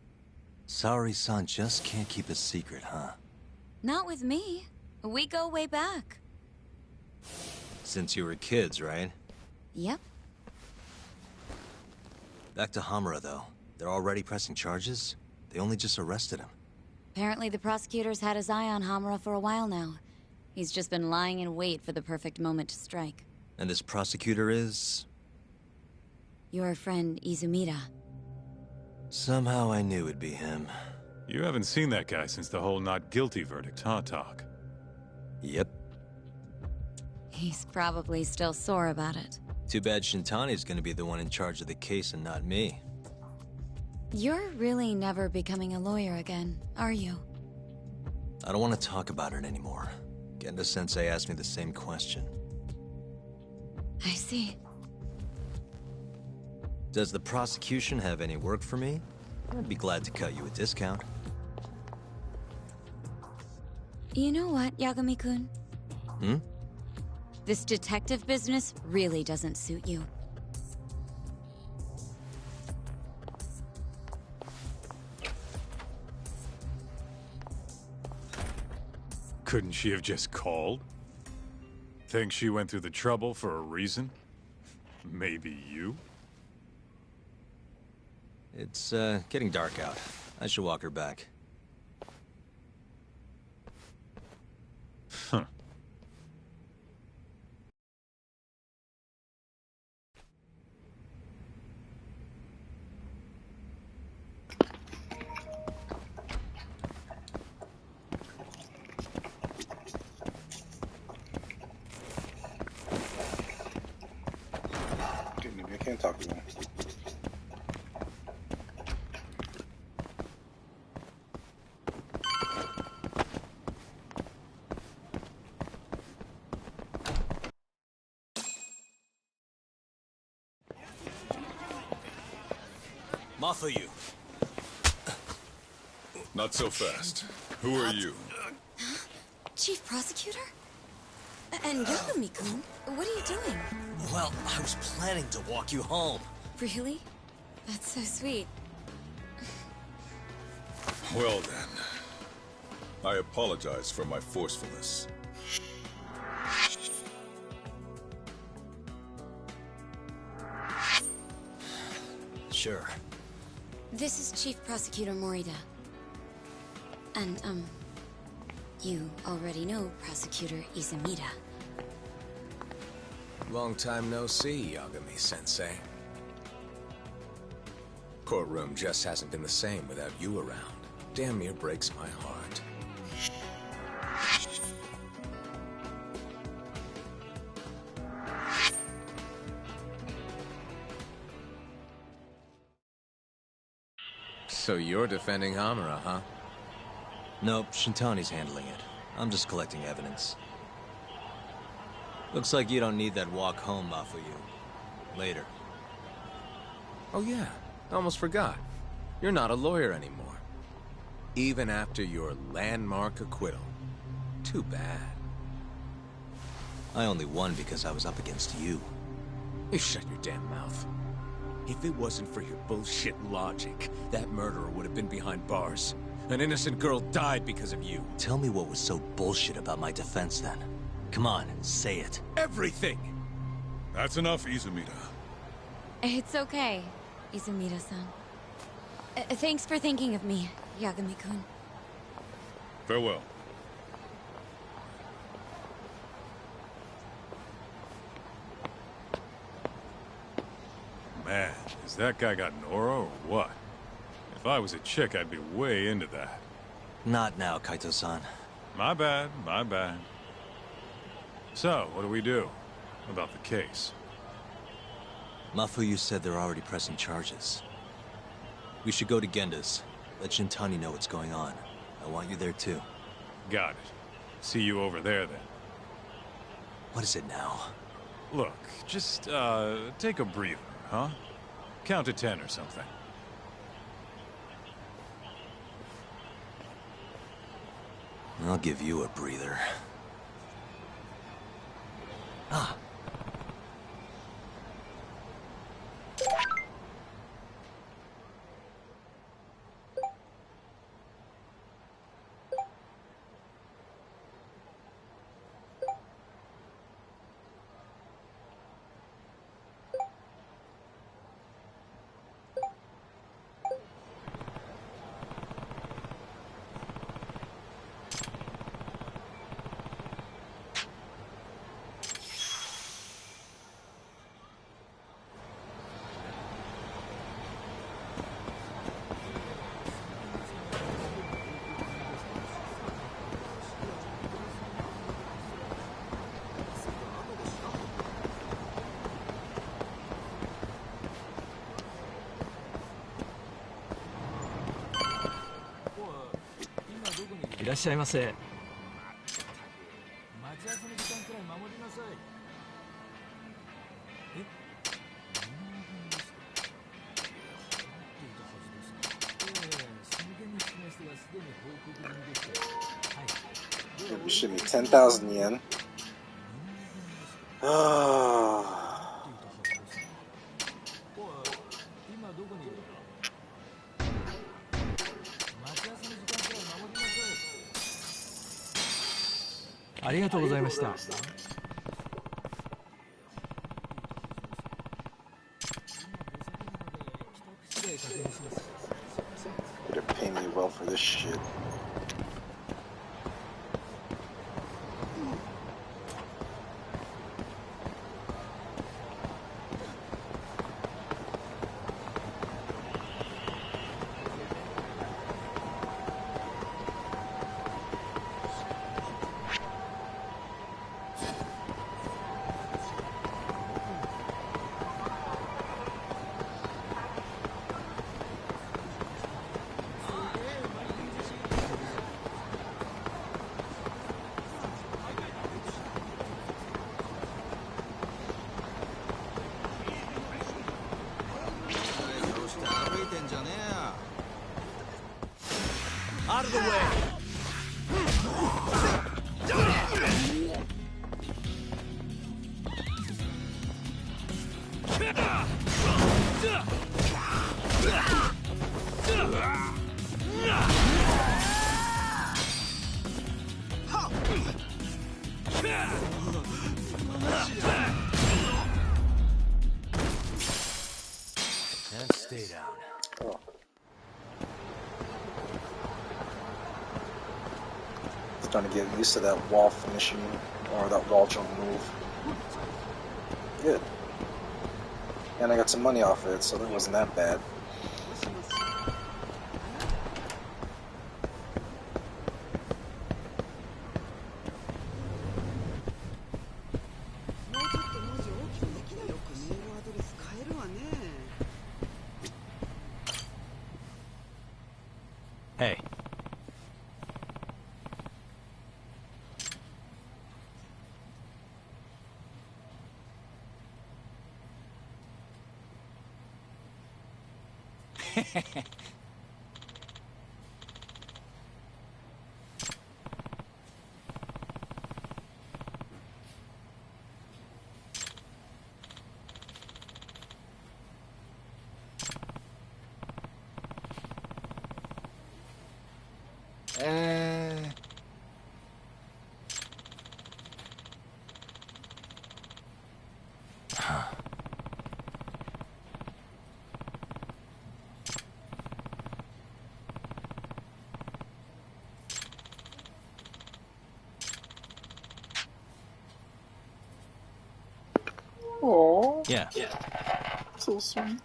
Saori-san just can't keep a secret, huh? Not with me. We go way back. Since you were kids, right? Yep. Back to Hamura, though. They're already pressing charges? They only just arrested him. Apparently the prosecutor's had his eye on Hamura for a while now. He's just been lying in wait for the perfect moment to strike. And this prosecutor is? Your friend Izumida. Somehow I knew it'd be him. You haven't seen that guy since the whole not guilty verdict, huh, Talk? Yep. He's probably still sore about it. Too bad Shintani's gonna be the one in charge of the case and not me. You're really never becoming a lawyer again, are you? I don't want to talk about it anymore. Genda-sensei asked me the same question. I see. Does the prosecution have any work for me? I'd be glad to cut you a discount. You know what, Yagami-kun? Hmm? This detective business really doesn't suit you. Couldn't she have just called? Think she went through the trouble for a reason? Maybe you? It's, getting dark out. I should walk her back. Huh. Maybe I can't talk to him. Mafuyu. Not so fast. Who are you? Chief Prosecutor? And Yagami-kun, what are you doing? Well, I was planning to walk you home. Really? That's so sweet. Well then. I apologize for my forcefulness. Sure. This is Chief Prosecutor Morida. And, you already know Prosecutor Izumida. Long time no see, Yagami-sensei. Courtroom just hasn't been the same without you around. Damn near breaks my heart. So you're defending Hamura, huh? Nope, Shintani's handling it. I'm just collecting evidence. Looks like you don't need that walk home, Mafuyu. Later. Oh yeah, almost forgot. You're not a lawyer anymore. Even after your landmark acquittal. Too bad. I only won because I was up against you. You shut your damn mouth. If it wasn't for your bullshit logic, that murderer would have been behind bars. An innocent girl died because of you. Tell me what was so bullshit about my defense then. Come on, say it. Everything! That's enough, Izumida. It's okay, Izumida-san. Thanks for thinking of me, Yagami-kun. Farewell. Man, has that guy got Nora or what? If I was a chick, I'd be way into that. Not now, Kaito-san. My bad, my bad. So, what do we do about the case? Mafuyu said they're already pressing charges. We should go to Genda's. Let Shintani know what's going on. I want you there too. Got it. See you over there then. What is it now? Look, just, take a breather, huh? Count to 10 or something. I'll give you a breather. Ah.いらっしゃいませ。It should be 10,000 yen. Ah. They're paying me well for this shit. Out of the way! And stay down. Oh. Starting to get used to that wall finishing or that wall jump move. Good. And I got some money off it, so that wasn't that bad. Hey. Yeah. So sweet.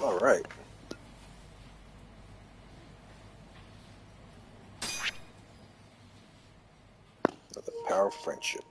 All right. The power of friendship.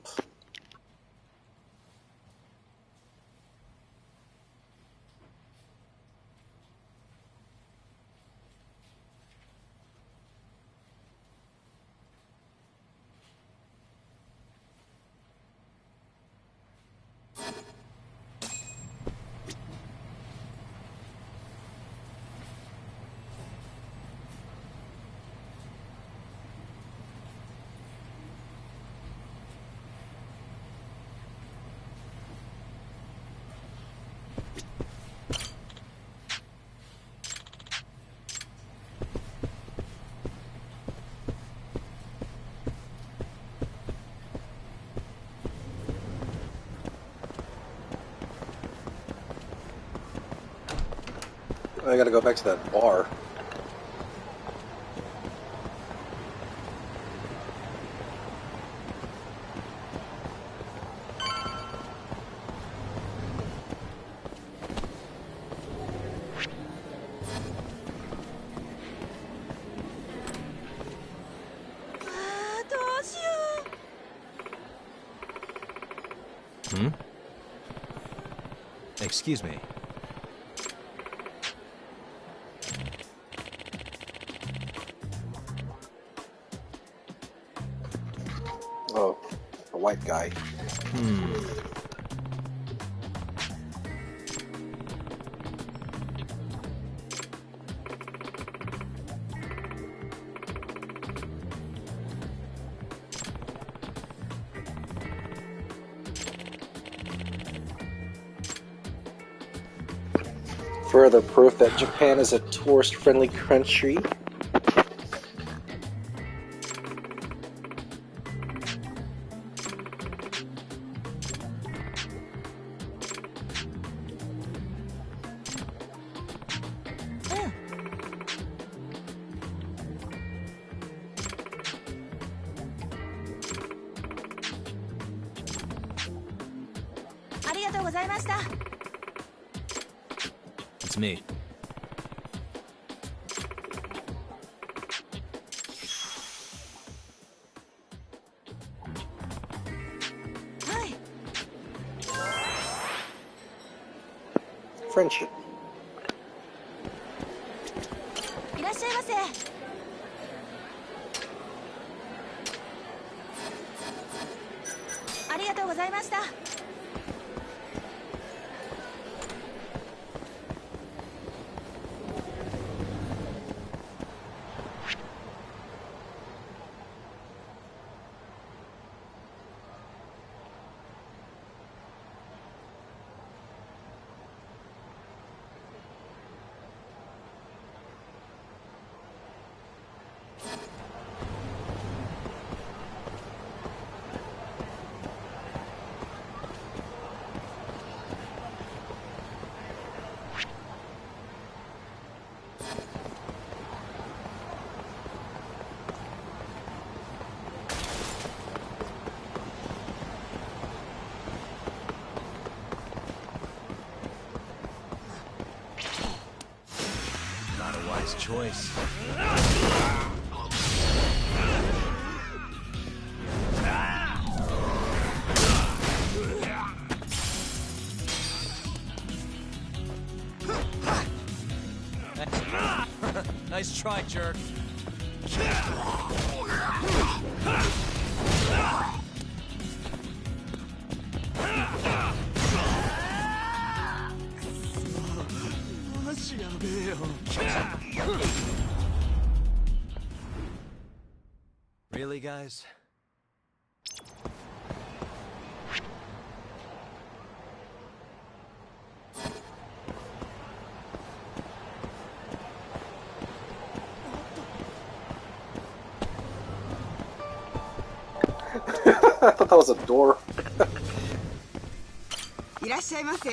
I gotta go back to that bar. Hmm? Excuse me. Oh, a white guy. Further proof that Japan is a tourist-friendly country. It's me. Friendship. Not a wise choice. Nice try, jerk. Really, guys? I thought that was a door. いらっしゃいませ。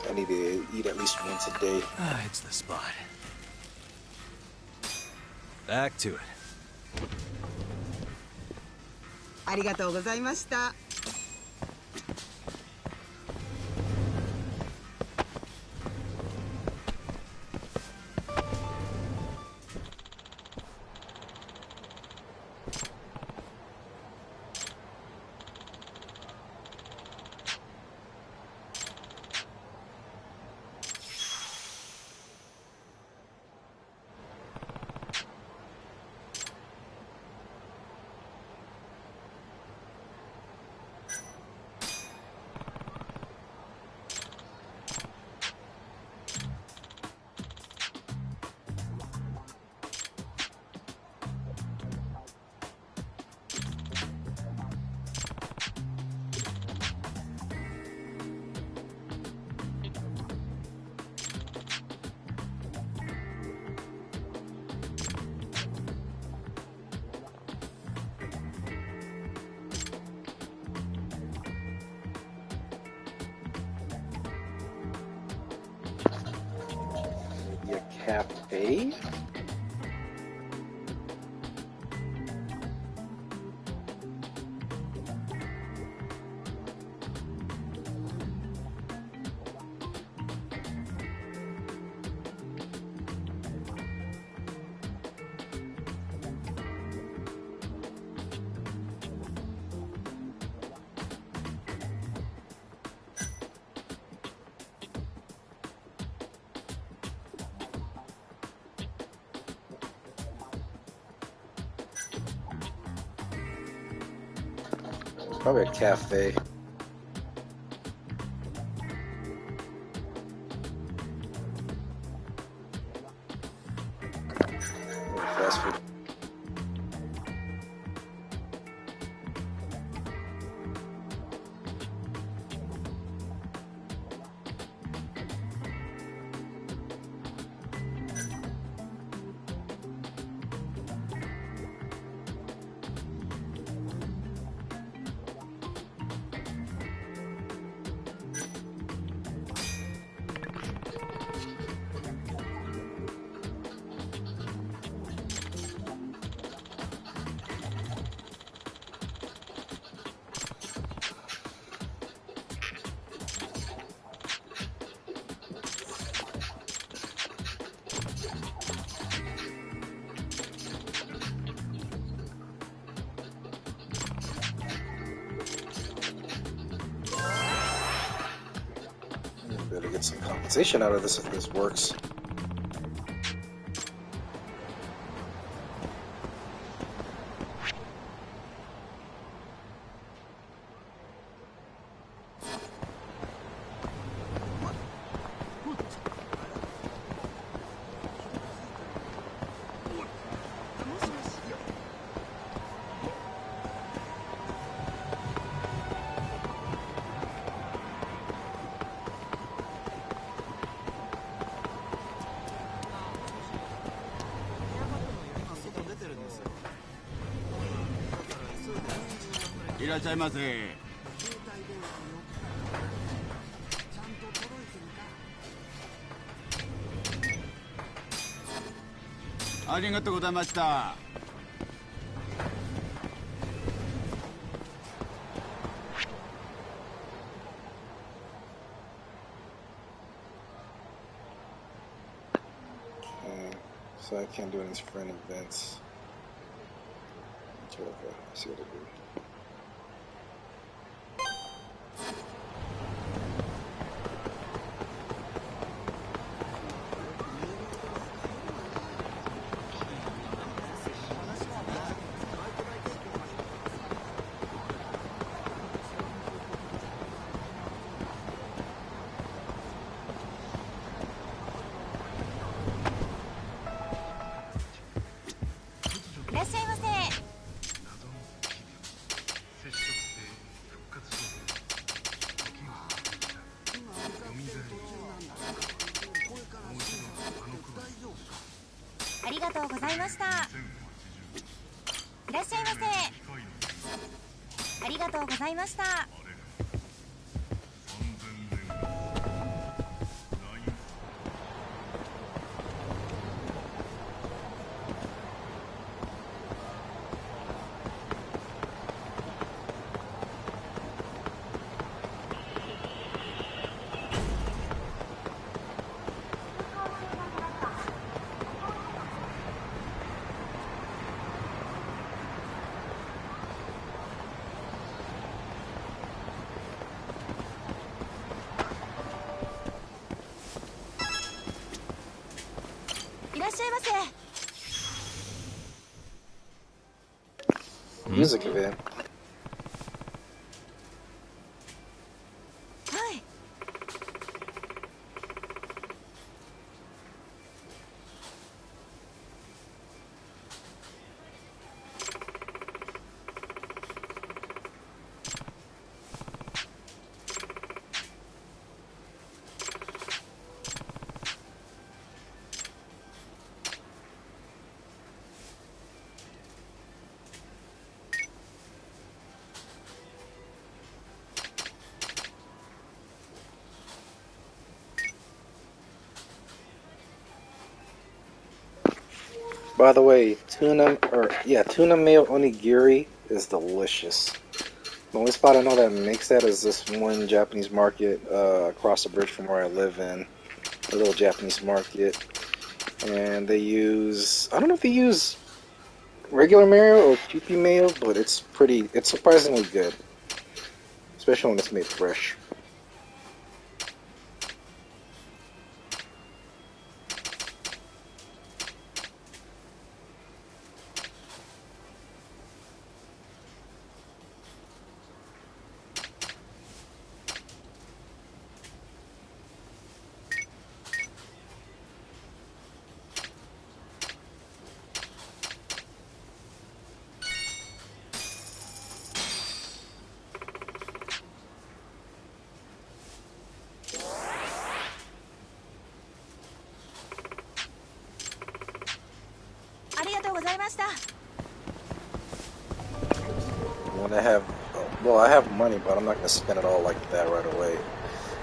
I need to eat at least once a day. Ah, it's the spot. Back to it. ありがとうございました。Maybe a cafe? Probably a cafe. Or fast food. Better get some compensation out of this if this works. So I can't do any friend events. Okay, let's see what I do. ざいました。いらっしゃいませ。ありがとうございました。いらっしゃいませ。Music event. はい。By the way, tuna mayo onigiri is delicious. The only spot I know that makes that is this one Japanese market across the bridge from where I live in, a little Japanese market, and they use, I don't know if they use regular mayo or Kewpie mayo, but it's surprisingly good, especially when it's made fresh. I have money, but I'm not going to spend it all like that right away.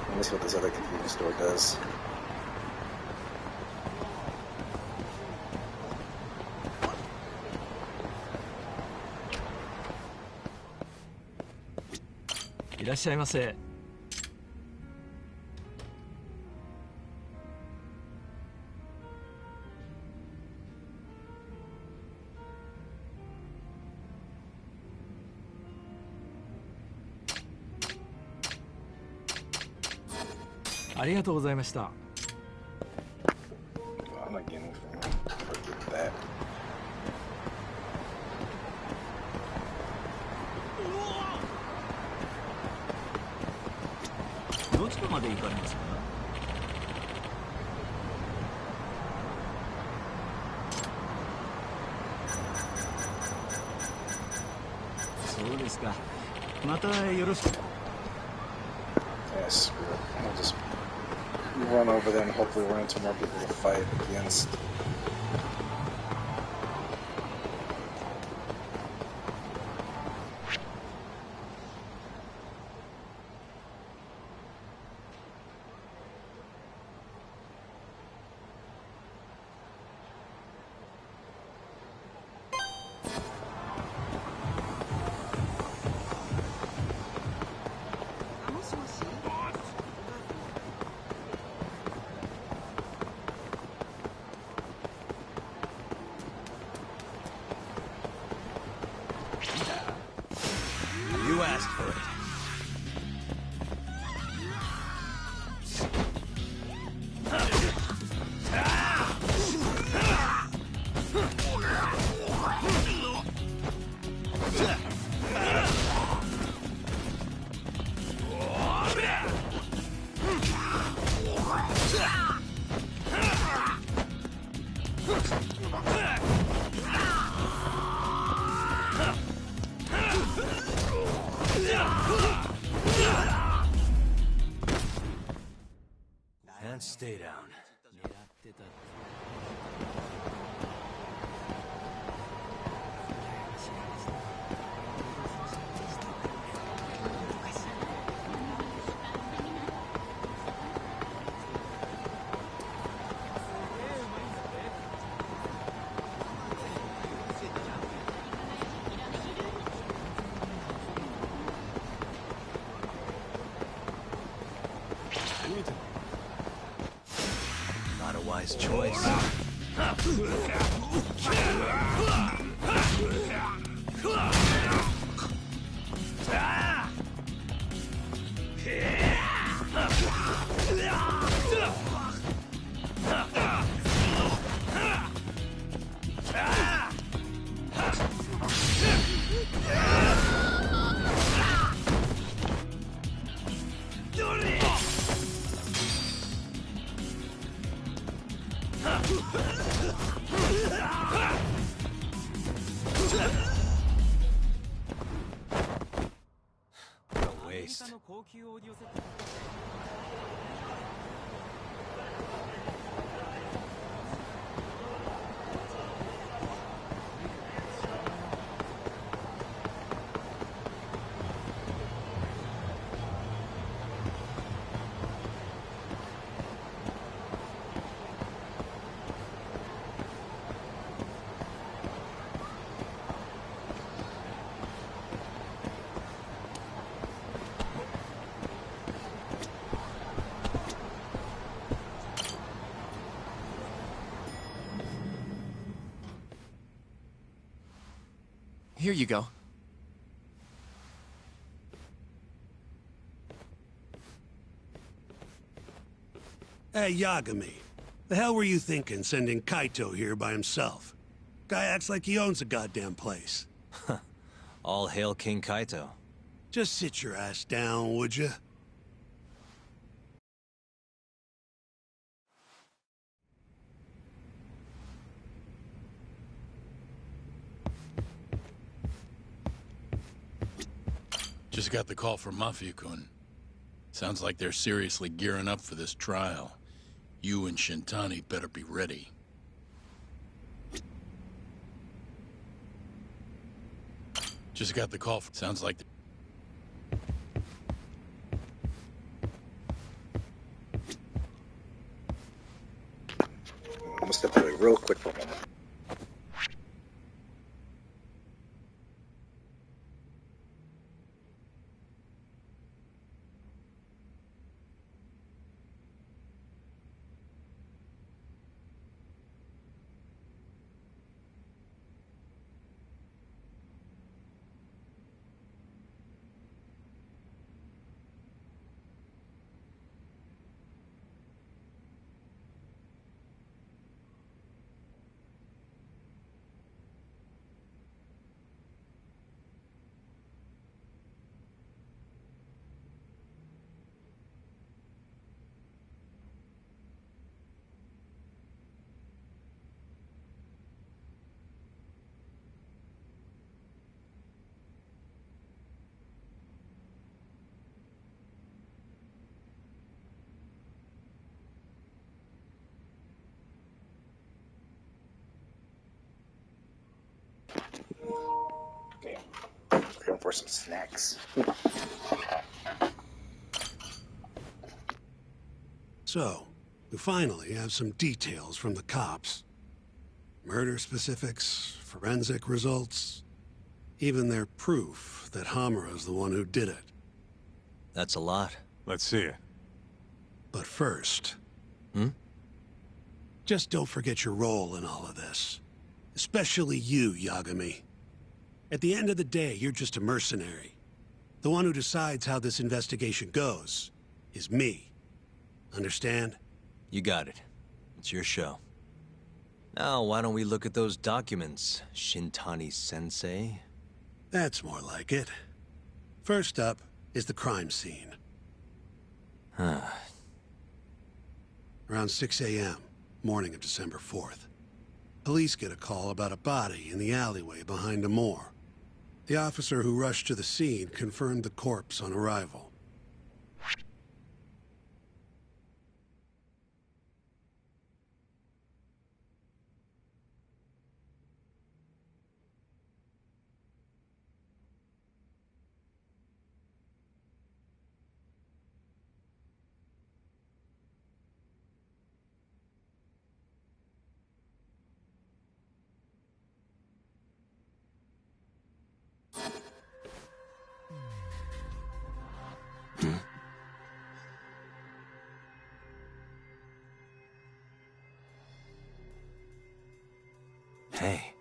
Let me see what this other convenience store does. Irashaimase. ありがとうございました。I'm not getting anything. Forget that. どちらまで行かれますか？そうですか。またよろしく。Yeah, screw it. I'll just run over there and hopefully run into more people to fight against. You asked for it. And stay down. What a waste. Here you go. Hey, Yagami. The hell were you thinking sending Kaito here by himself? Guy acts like he owns the goddamn place. All hail King Kaito. Just sit your ass down, would you? Just got the call from Mafia-kun. Sounds like they're seriously gearing up for this trial. You and Shintani better be ready. Just got the call from... Sounds like... I'm gonna step away real quick for a moment. Okay. Looking for some snacks. So, we finally have some details from the cops. Murder specifics, forensic results, even their proof that Hamura's the one who did it. That's a lot. Let's see it. But first... Hmm? Just don't forget your role in all of this. Especially you, Yagami. At the end of the day, you're just a mercenary. The one who decides how this investigation goes is me. Understand? You got it. It's your show. Now, why don't we look at those documents, Shintani-sensei? That's more like it. First up is the crime scene. Around 6 a.m., morning of December 4th. Police get a call about a body in the alleyway behind a moor. The officer who rushed to the scene confirmed the corpse on arrival. Hey.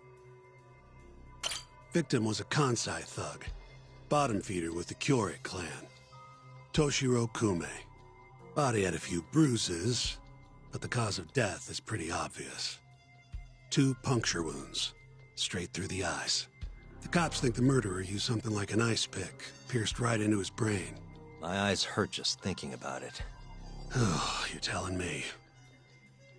Victim was a Kansai thug, bottom feeder with the Kyorei clan. Toshiro Kume. Body had a few bruises, but the cause of death is pretty obvious. 2 puncture wounds, straight through the eyes. The cops think the murderer used something like an ice pick, pierced right into his brain. My eyes hurt just thinking about it. Oh, you're telling me.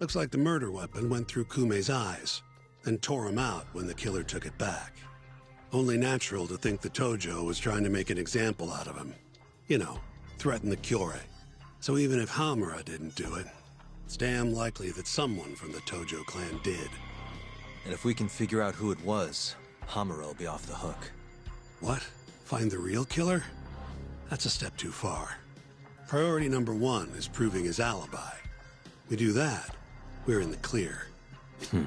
Looks like the murder weapon went through Kume's eyes, then tore him out when the killer took it back. Only natural to think the Tojo was trying to make an example out of him. You know, threaten the Kyorei. So even if Hamura didn't do it, it's damn likely that someone from the Tojo clan did. And if we can figure out who it was, Hamura will be off the hook. What? Find the real killer? That's a step too far. Priority number 1 is proving his alibi. We do that, we're in the clear. The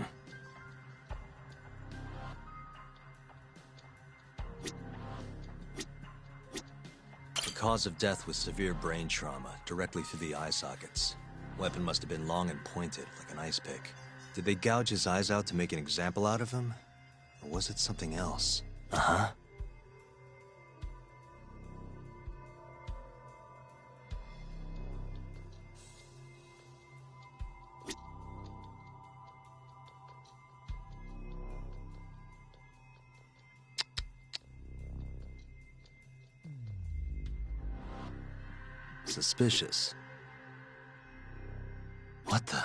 cause of death was severe brain trauma, directly through the eye sockets. Weapon must have been long and pointed, like an ice pick. Did they gouge his eyes out to make an example out of him? Or was it something else? Uh-huh. Suspicious. What the?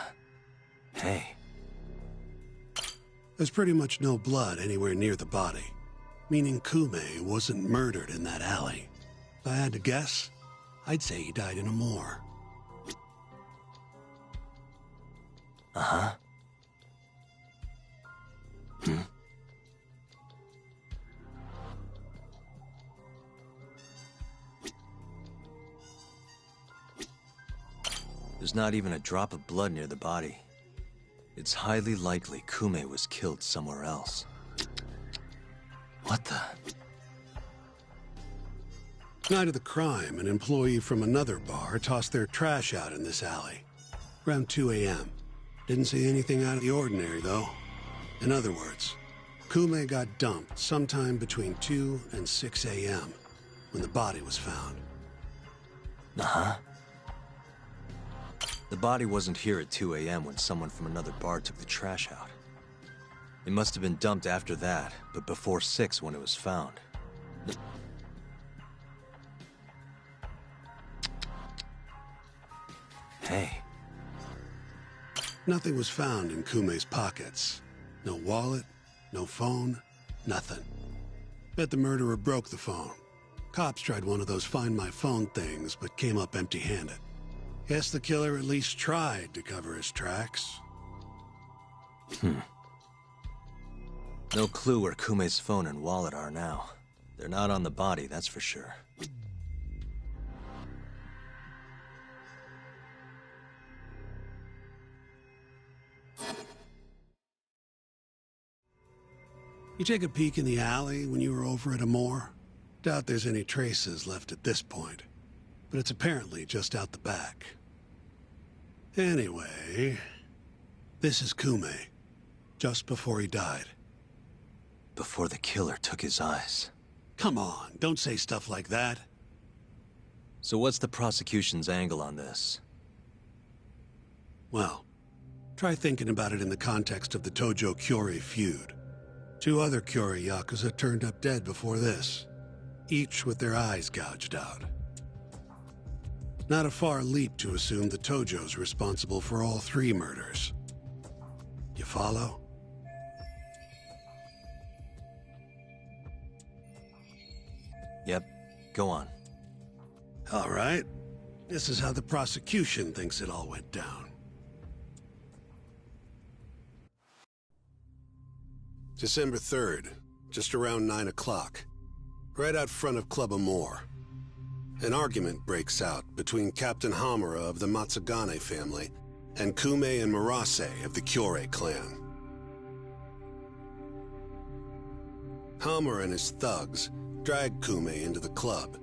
Hey. There's pretty much no blood anywhere near the body, meaning Kume wasn't murdered in that alley. If I had to guess, I'd say he died in a moor. Uh-huh. There's not even a drop of blood near the body. It's highly likely Kume was killed somewhere else. What the? Night of the crime, an employee from another bar tossed their trash out in this alley. Around 2 a.m. Didn't see anything out of the ordinary, though. In other words, Kume got dumped sometime between 2 and 6 a.m. when the body was found. Uh-huh. The body wasn't here at 2 a.m. when someone from another bar took the trash out. It must have been dumped after that, but before 6 when it was found. Hey. Nothing was found in Kume's pockets. No wallet, no phone, nothing. Bet the murderer broke the phone. Cops tried one of those Find My Phone things, but came up empty-handed. Guess the killer at least tried to cover his tracks. No clue where Kume's phone and wallet are now. They're not on the body, that's for sure. You take a peek in the alley when you were over at Amor? Doubt there's any traces left at this point. But it's apparently just out the back. Anyway, this is Kume, just before he died. Before the killer took his eyes. Come on, don't say stuff like that. So what's the prosecution's angle on this? Well, try thinking about it in the context of the Tojo Kyorei feud. 2 other Kyorei Yakuza turned up dead before this, each with their eyes gouged out. Not a far leap to assume the Tojo's responsible for all 3 murders. You follow? Yep, go on. All right. This is how the prosecution thinks it all went down. December 3rd, just around 9 o'clock, right out front of Club Amor. An argument breaks out between Captain Hamura of the Matsugane family and Kume and Murase of the Kyorei clan. Hamura and his thugs drag Kume into the club,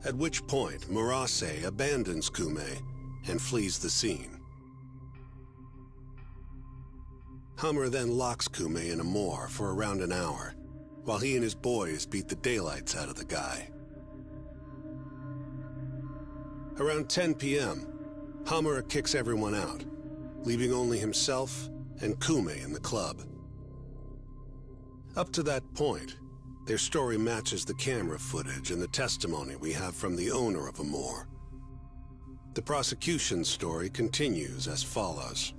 at which point Murase abandons Kume and flees the scene. Hamura then locks Kume in a moor for around an hour, while he and his boys beat the daylights out of the guy. Around 10 p.m., Hamura kicks everyone out, leaving only himself and Kume in the club. Up to that point, their story matches the camera footage and the testimony we have from the owner of Amor. The prosecution's story continues as follows.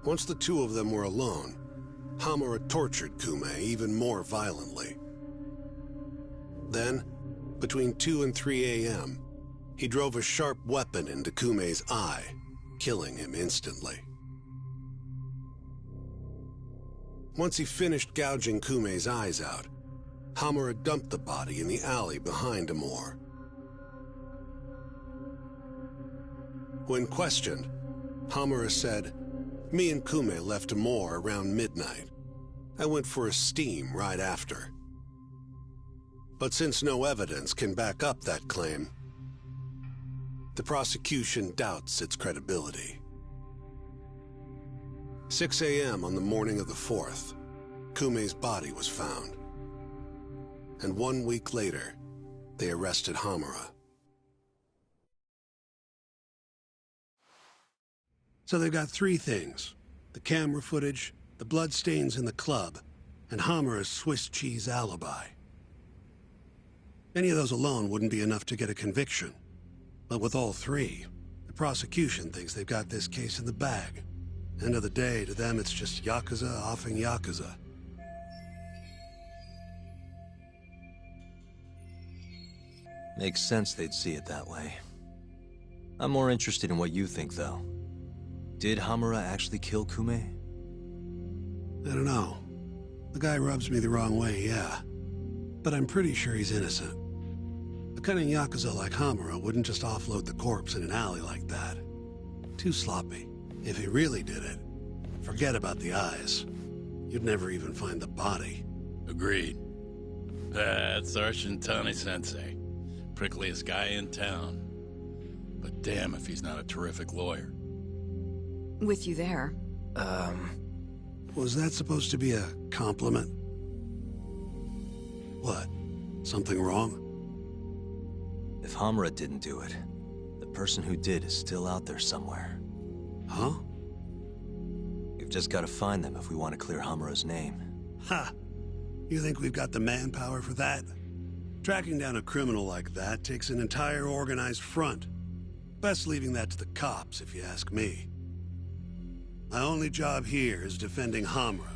Once the two of them were alone, Hamura tortured Kume even more violently. Then, between 2 and 3 a.m., he drove a sharp weapon into Kume's eye, killing him instantly. Once he finished gouging Kume's eyes out, Hamura dumped the body in the alley behind Amor. When questioned, Hamura said, "Me and Kume left Amor around midnight. I went for a steam right after." But since no evidence can back up that claim, the prosecution doubts its credibility. 6 a.m. on the morning of the 4th, Kume's body was found. And 1 week later, they arrested Hamura. So they've got three things: the camera footage, the bloodstains in the club, and Hamura's Swiss cheese alibi. Any of those alone wouldn't be enough to get a conviction. But with all three, the prosecution thinks they've got this case in the bag. End of the day, to them it's just Yakuza offing Yakuza. Makes sense they'd see it that way. I'm more interested in what you think, though. Did Hamura actually kill Kume? I don't know. The guy rubs me the wrong way, yeah. But I'm pretty sure he's innocent. A cunning Yakuza like Hamura wouldn't just offload the corpse in an alley like that. Too sloppy. If he really did it, forget about the eyes. You'd never even find the body. Agreed. That's our Shintani-sensei. Prickliest guy in town. But damn if he's not a terrific lawyer. With you there. Was that supposed to be a compliment? What? Something wrong? If Hamura didn't do it, the person who did is still out there somewhere. Huh? We've just got to find them if we want to clear Hamura's name. Ha! You think we've got the manpower for that? Tracking down a criminal like that takes an entire organized front. Best leaving that to the cops, if you ask me. My only job here is defending Hamura.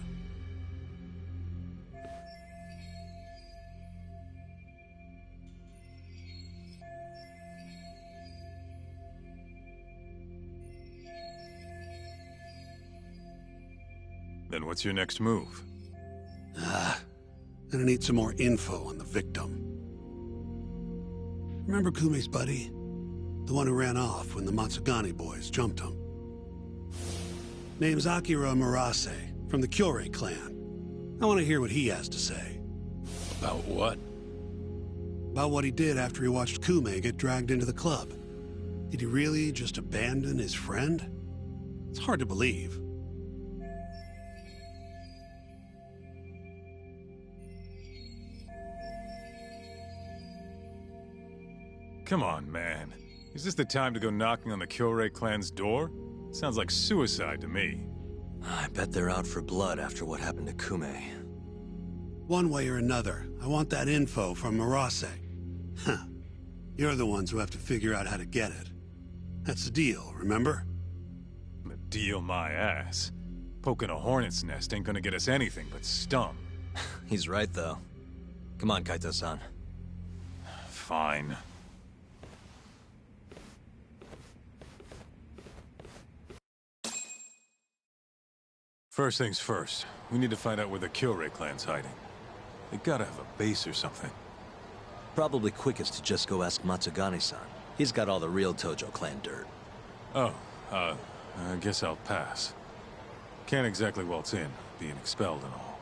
Then what's your next move? Gonna need some more info on the victim. Remember Kume's buddy? The one who ran off when the Matsugane boys jumped him. Name's Akira Murase, from the Kyorei clan. I want to hear what he has to say. About what? About what he did after he watched Kume get dragged into the club. Did he really just abandon his friend? It's hard to believe. Come on, man. Is this the time to go knocking on the Kyorei clan's door? Sounds like suicide to me. I bet they're out for blood after what happened to Kume. One way or another, I want that info from Murase. Huh. You're the ones who have to figure out how to get it. That's the deal, remember? The deal my ass. Poking a hornet's nest ain't gonna get us anything but stung. He's right, though. Come on, Kaito-san. Fine. First things first, we need to find out where the Kyorei clan's hiding. They gotta have a base or something. Probably quickest to just go ask Matsugane-san. He's got all the real Tojo clan dirt. Oh, I guess I'll pass. Can't exactly waltz in, being expelled and all.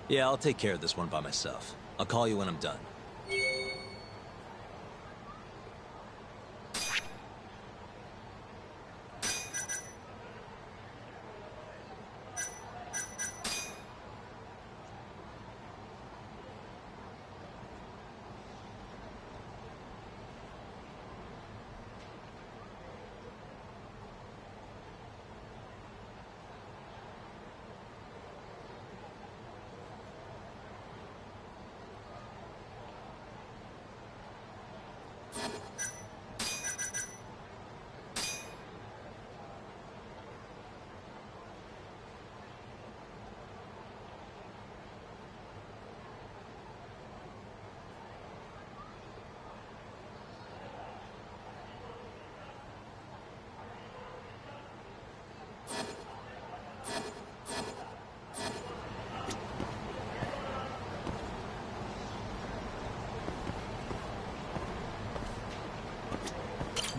Yeah, I'll take care of this one by myself. I'll call you when I'm done.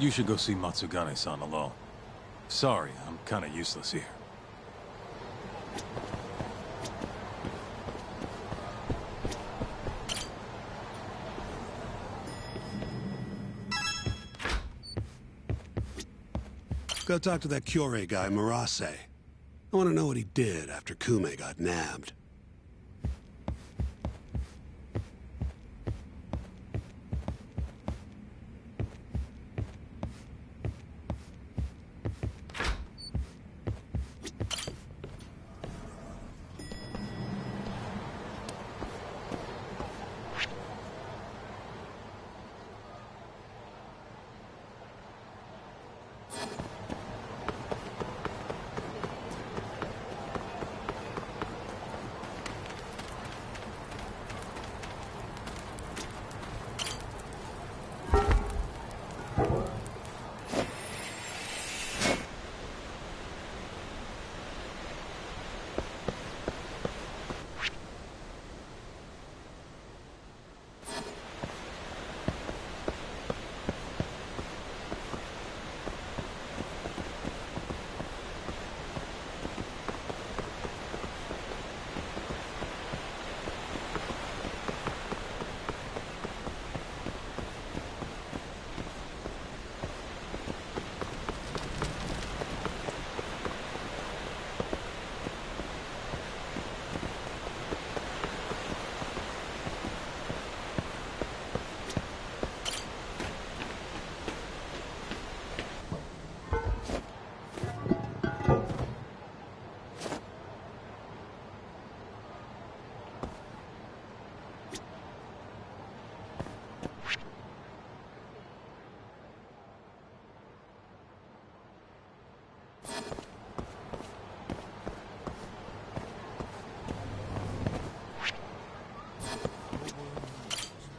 You should go see Matsugane-san alone. Sorry, I'm kinda useless here. Go talk to that Kyorei guy, Murase. I want to know what he did after Kume got nabbed.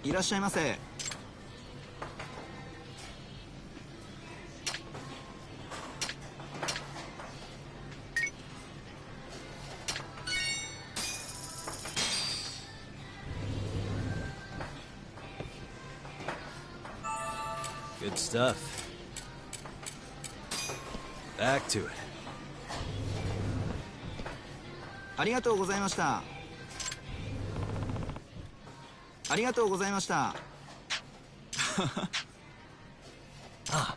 いらっしゃいませ。Good stuff. Back to it. ありがとうございました。ありがとうございました。あ。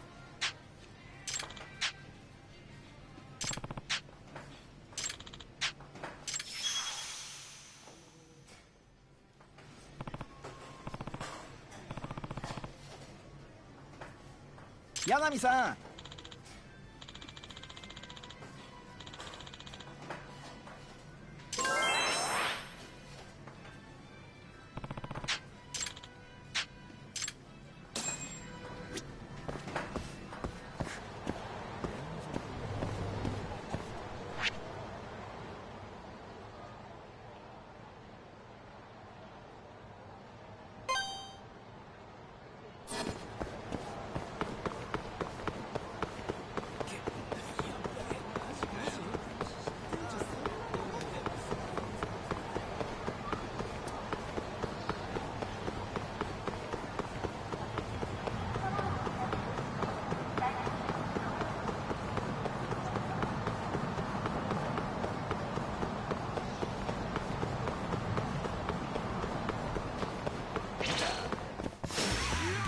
柳さん。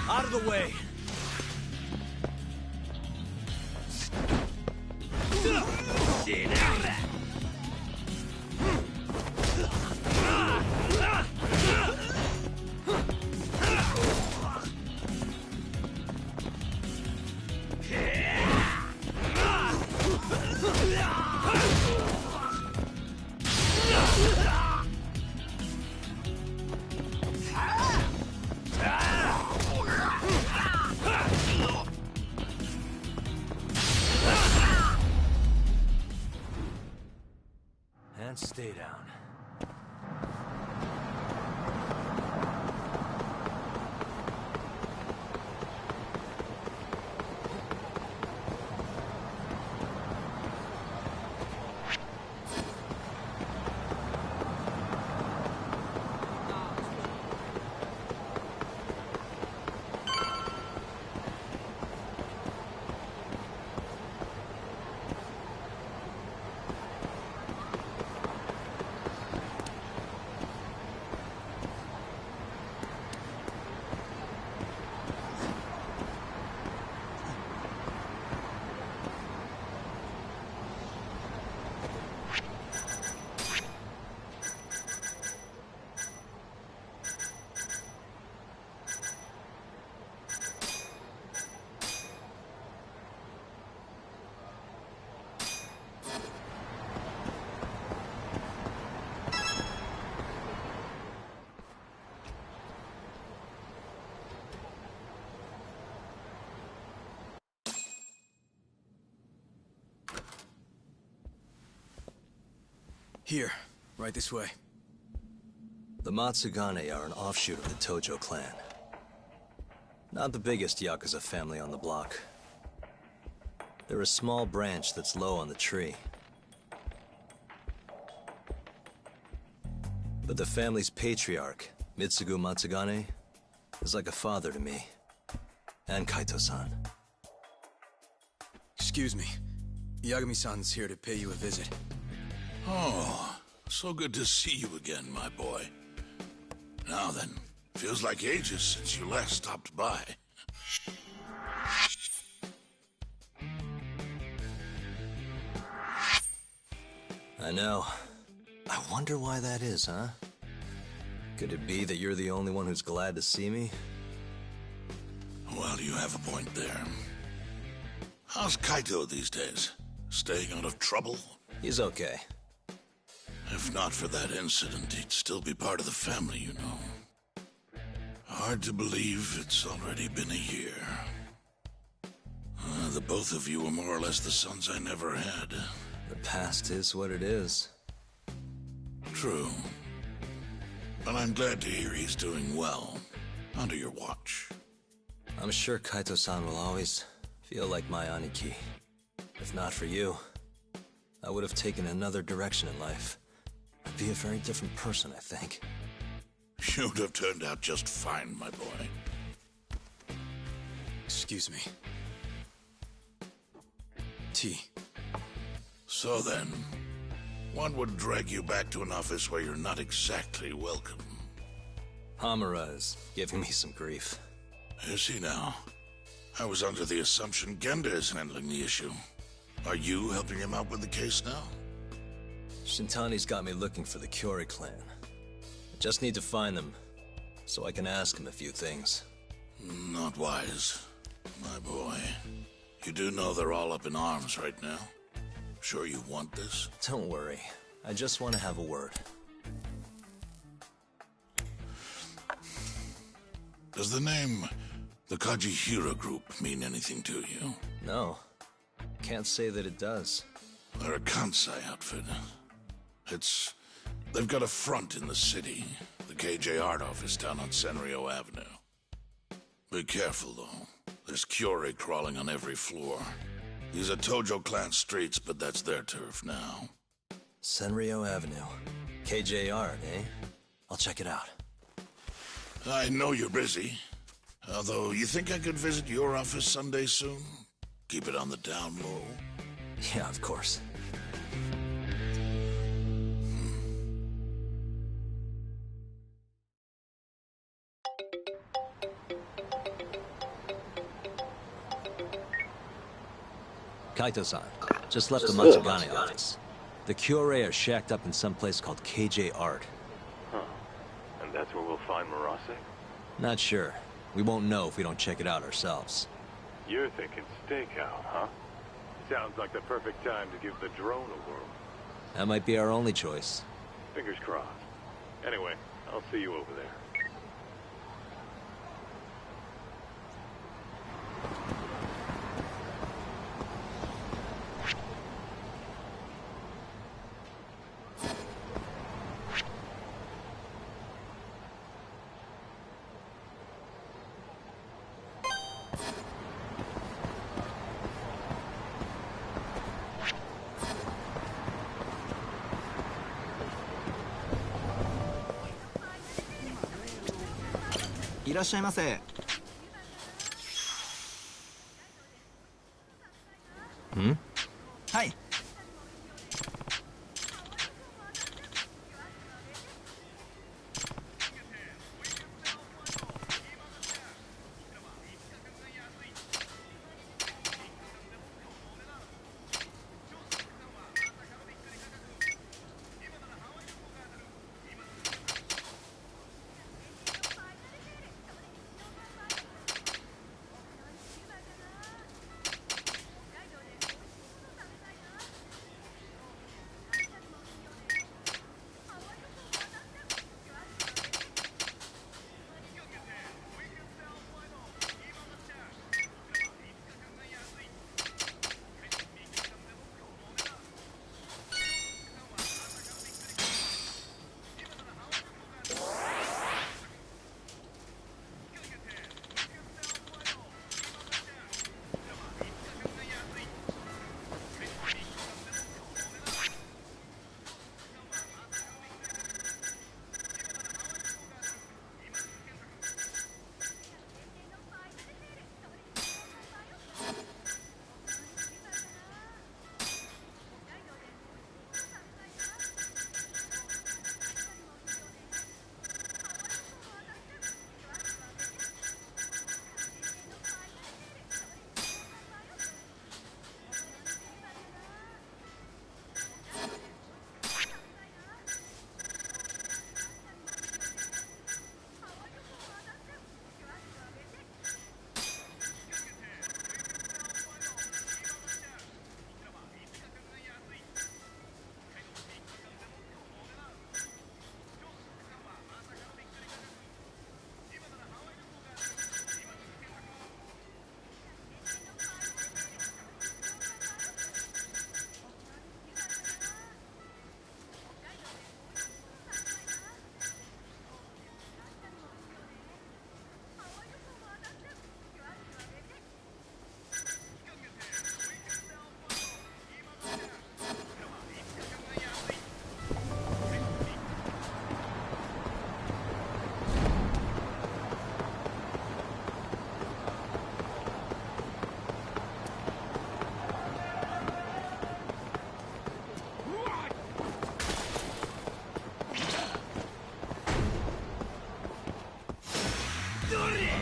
Out of the way. And stay down. Here, right this way. The Matsugane are an offshoot of the Tojo clan. Not the biggest Yakuza family on the block. They're a small branch that's low on the tree. But the family's patriarch, Mitsugu Matsugane, is like a father to me. And Kaito-san. Excuse me. Yagami-san's here to pay you a visit. Oh, so good to see you again, my boy. Now then, feels like ages since you last stopped by. I know. I wonder why that is, huh? Could it be that you're the only one who's glad to see me? Well, you have a point there. How's Kaito these days? Staying out of trouble? He's okay. If not for that incident, he'd still be part of the family, you know. Hard to believe it's already been a year. The both of you were more or less the sons I never had. The past is what it is. True. But I'm glad to hear he's doing well, under your watch. I'm sure Kaito-san will always feel like my Aniki. If not for you, I would have taken another direction in life. I'd be a very different person, I think. You'd have turned out just fine, my boy. Excuse me. Tea. So then, what would drag you back to an office where you're not exactly welcome? Hamura is giving me some grief. Is he now? I was under the assumption Genda is handling the issue. Are you helping him out with the case now? Shintani's got me looking for the Kyori clan. I just need to find them, so I can ask him a few things. Not wise, my boy. You do know they're all up in arms right now. Sure you want this? Don't worry. I just want to have a word. Does the name the PlayTHRU Group mean anything to you? No. Can't say that it does. They're a Kansai outfit. They've got a front in the city. The KJ Art office down on Senryo Avenue. Be careful, though. There's Kyori crawling on every floor. These are Tojo clan streets, but that's their turf now. Senryo Avenue. KJ Art, eh? I'll check it out. I know you're busy. Although, you think I could visit your office Sunday soon? Keep it on the down low? Yeah, of course. Kaito-san, just left the Matsugane office. The Kyori are shacked up in some place called KJ Art. Huh. And that's where we'll find Murase? Not sure. We won't know if we don't check it out ourselves. You're thinking stakeout, huh? Sounds like the perfect time to give the drone a whirl. That might be our only choice. Fingers crossed. Anyway, I'll see you over there.いらっしゃいませ。はい。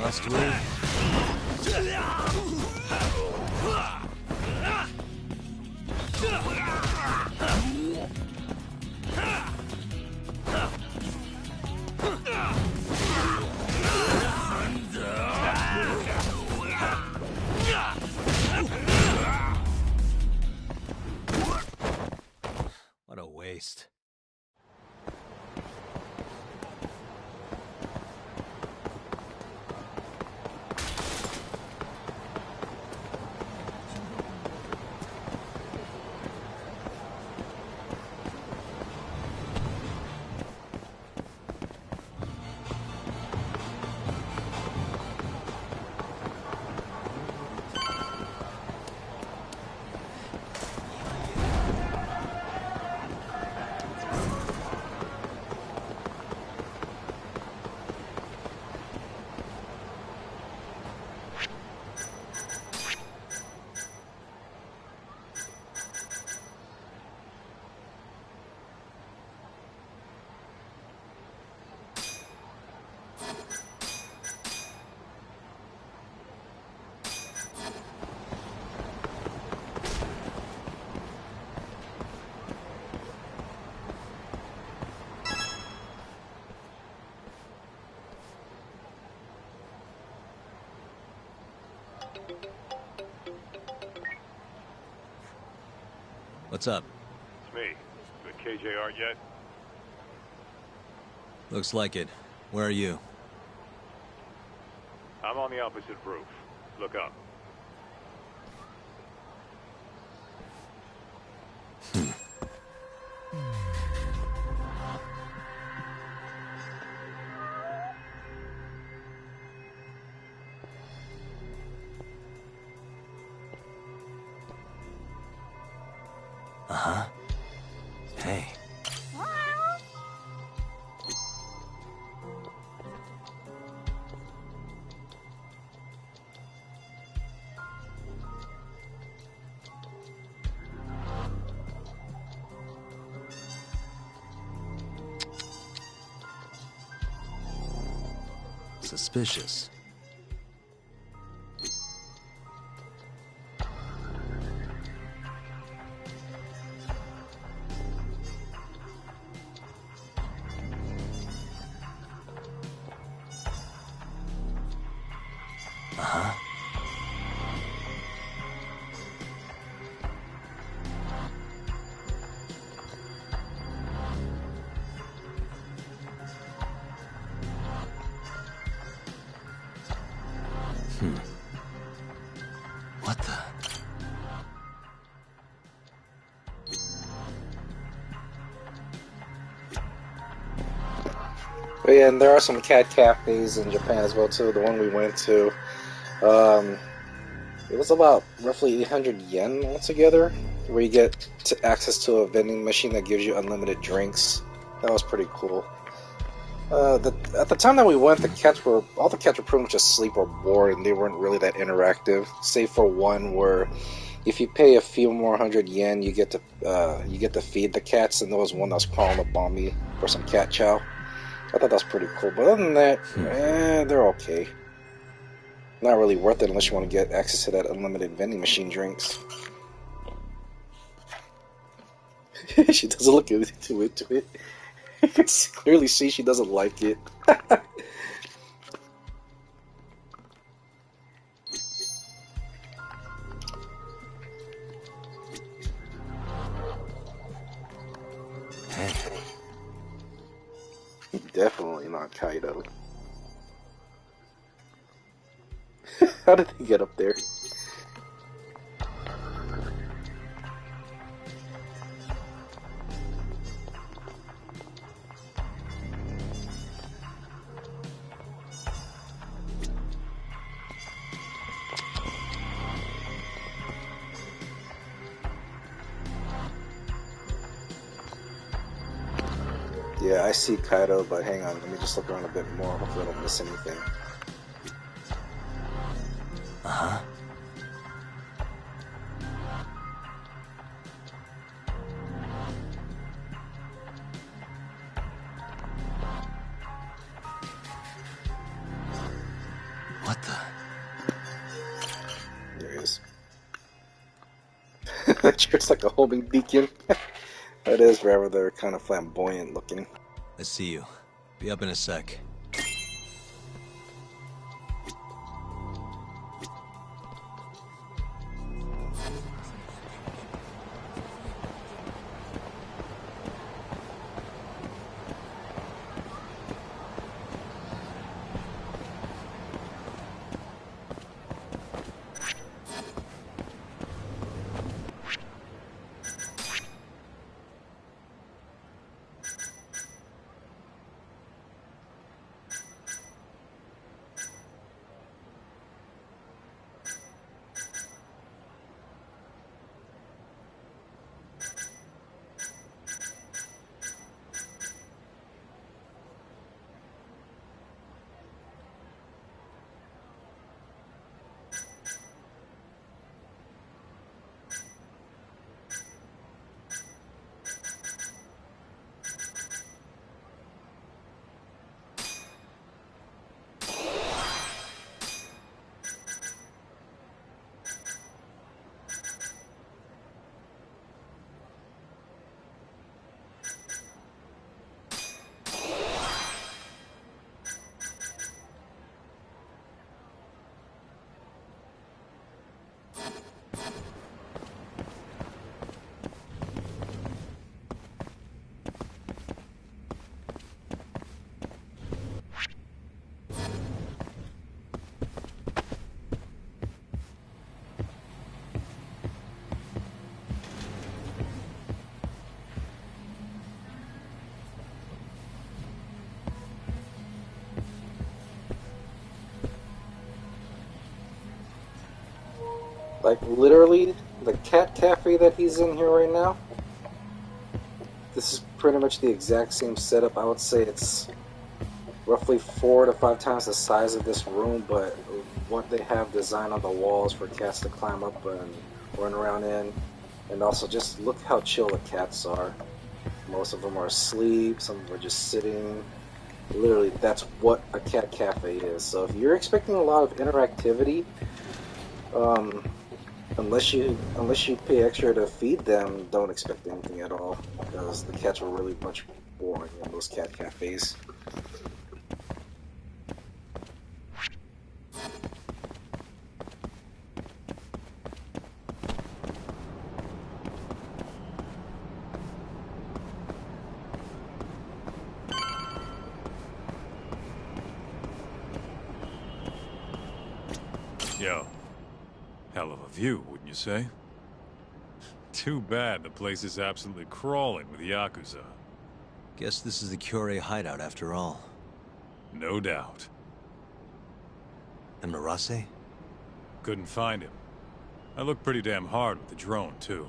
Must we? What a waste. What's up? It's me. With KJ art yet? Looks like it. Where are you? I'm on the opposite roof. Look up. Uh-huh. Hey. Suspicious. Uh-huh. What the? But yeah, and there are some cat cafes in Japan as well too. The one we went to, it was about roughly 800 yen altogether, where you get access to a vending machine that gives you unlimited drinks. That was pretty cool. At the time that we went, all the cats were pretty much asleep or bored, and they weren't really that interactive, save for one where if you pay a few more 100 yen, you get to feed the cats, and there was one that was crawling up on me for some cat chow. I thought that was pretty cool, but other than that, they're okay. Not really worth it unless you want to get access to that unlimited vending machine drinks. She doesn't look into it. You can clearly see she doesn't like it. Definitely not Kaido. How did he get up there? Yeah, I see Kaido, but hang on, let me just look around a bit more. Hopefully I don't miss anything. Uh-huh. What the? There he is. It's like a homing beacon. That is rather kind of flamboyant looking. I see you. Be up in a sec. Like, literally, the cat cafe that he's in here right now, this is pretty much the exact same setup. I would say it's roughly 4 to 5 times the size of this room, but what they have designed on the walls for cats to climb up and run around in. And also, just look how chill the cats are. Most of them are asleep, some of them are just sitting. Literally, that's what a cat cafe is. So if you're expecting a lot of interactivity, unless you pay extra to feed them, don't expect anything at all, because the cats are really much boring in those cat cafes. Yo. Hell of a view, wouldn't you say? Too bad the place is absolutely crawling with Yakuza. Guess this is the Kyorei hideout after all. No doubt. And Murase? Couldn't find him. I looked pretty damn hard with the drone, too.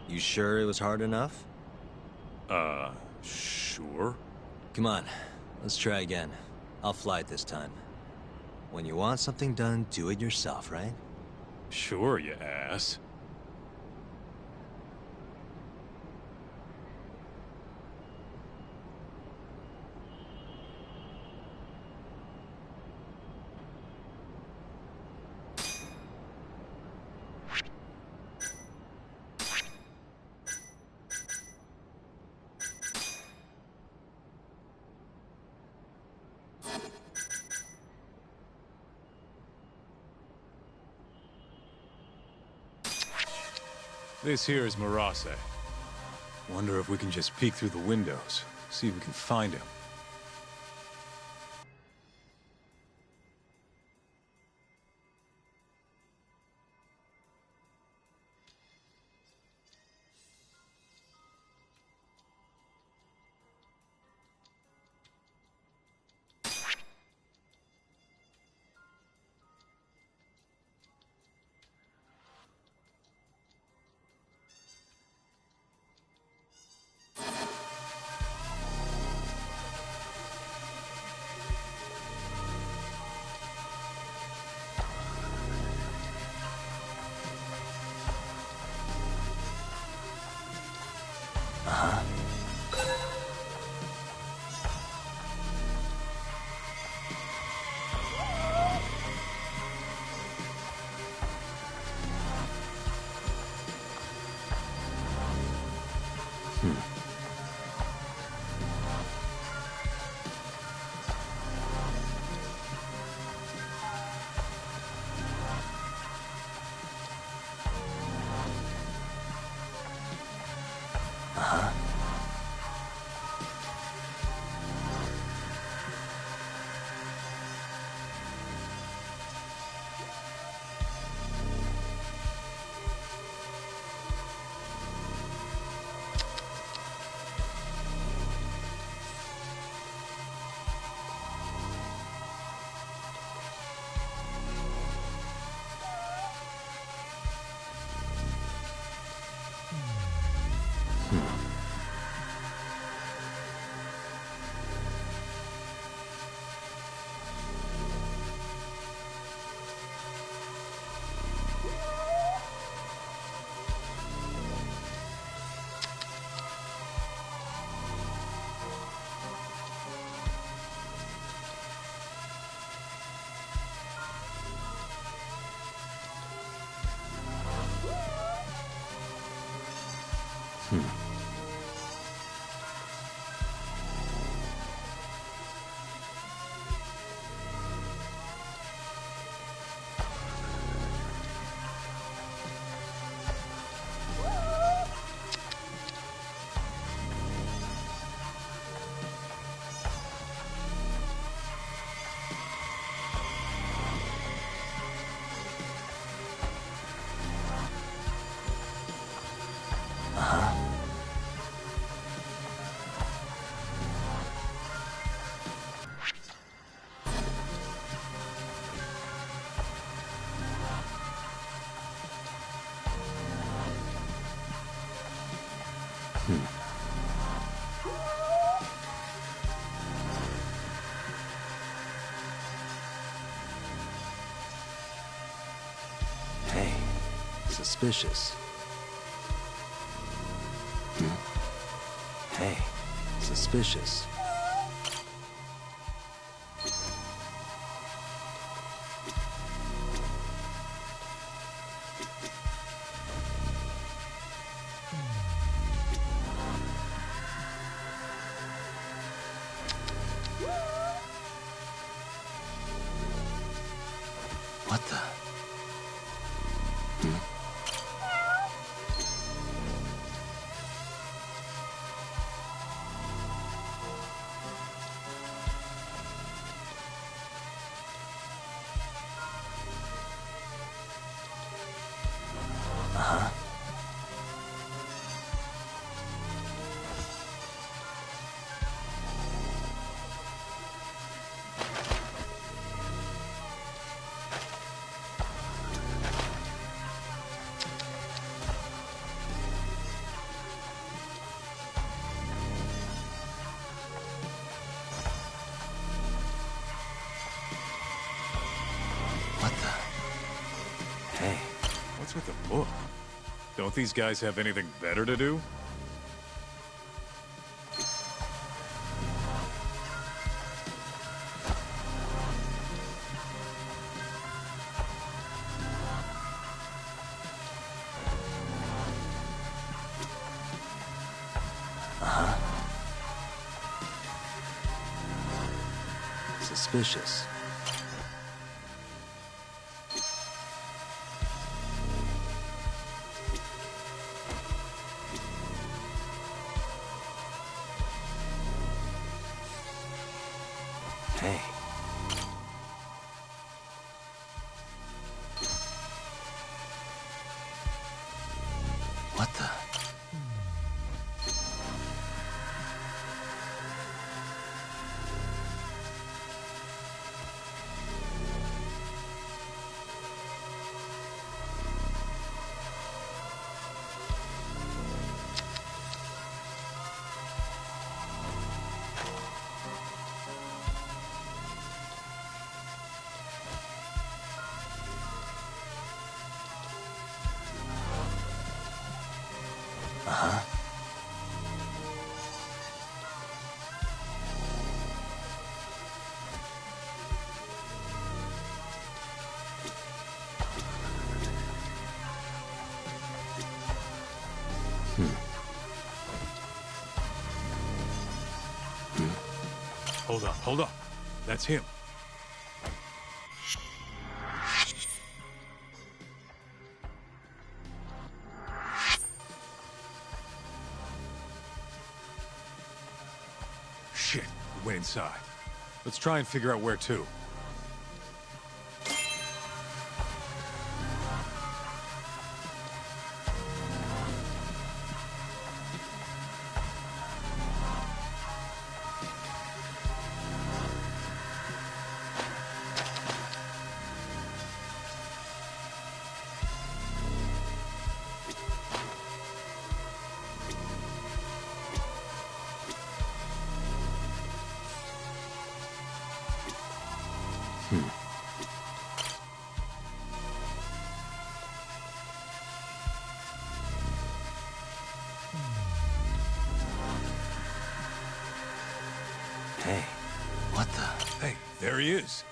You sure it was hard enough? Sure. Come on, let's try again. I'll fly it this time. When you want something done, do it yourself, right? Sure, you ass. This here is Murase. Wonder if we can just peek through the windows, see if we can find him. Suspicious. Hey, suspicious. What the? Uh-huh. What the? Hey. What's with the book? Don't these guys have anything better to do? Uh-huh. Suspicious. Hey. What the? Uh-huh. Hold up. That's him. Shit, we went inside. Let's try and figure out where to. Hey, what the? Hey, there he is.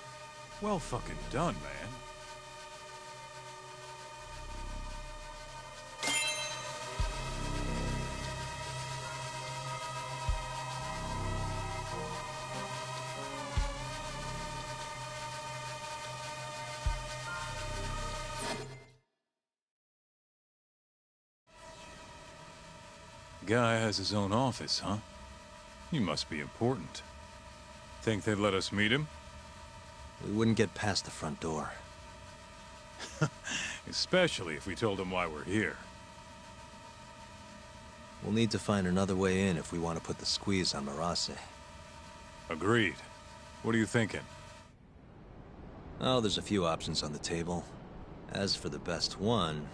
Well fucking done, man. Guy has his own office, huh? He must be important. Think they'd let us meet him? We wouldn't get past the front door. Especially if we told him why we're here. We'll need to find another way in if we want to put the squeeze on Marase. Agreed. What are you thinking? Oh, there's a few options on the table. As for the best one...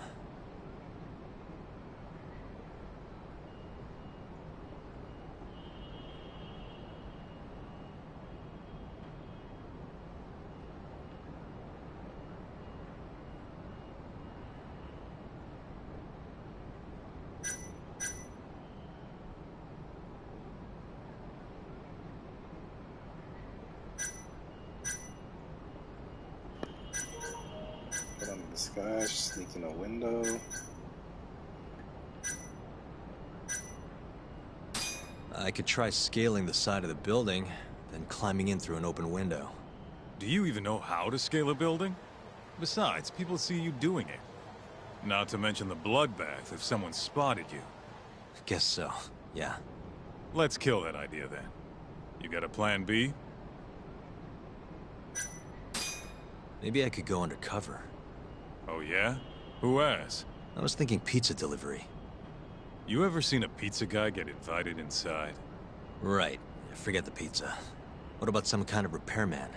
Gosh, sneak in a window. I could try scaling the side of the building, then climbing in through an open window. Do you even know how to scale a building? Besides, people see you doing it. Not to mention the bloodbath if someone spotted you. Guess so, yeah. Let's kill that idea then. You got a plan B? Maybe I could go undercover. Oh yeah? Who has? I was thinking pizza delivery. You ever seen a pizza guy get invited inside? Right. Forget the pizza. What about some kind of repairman?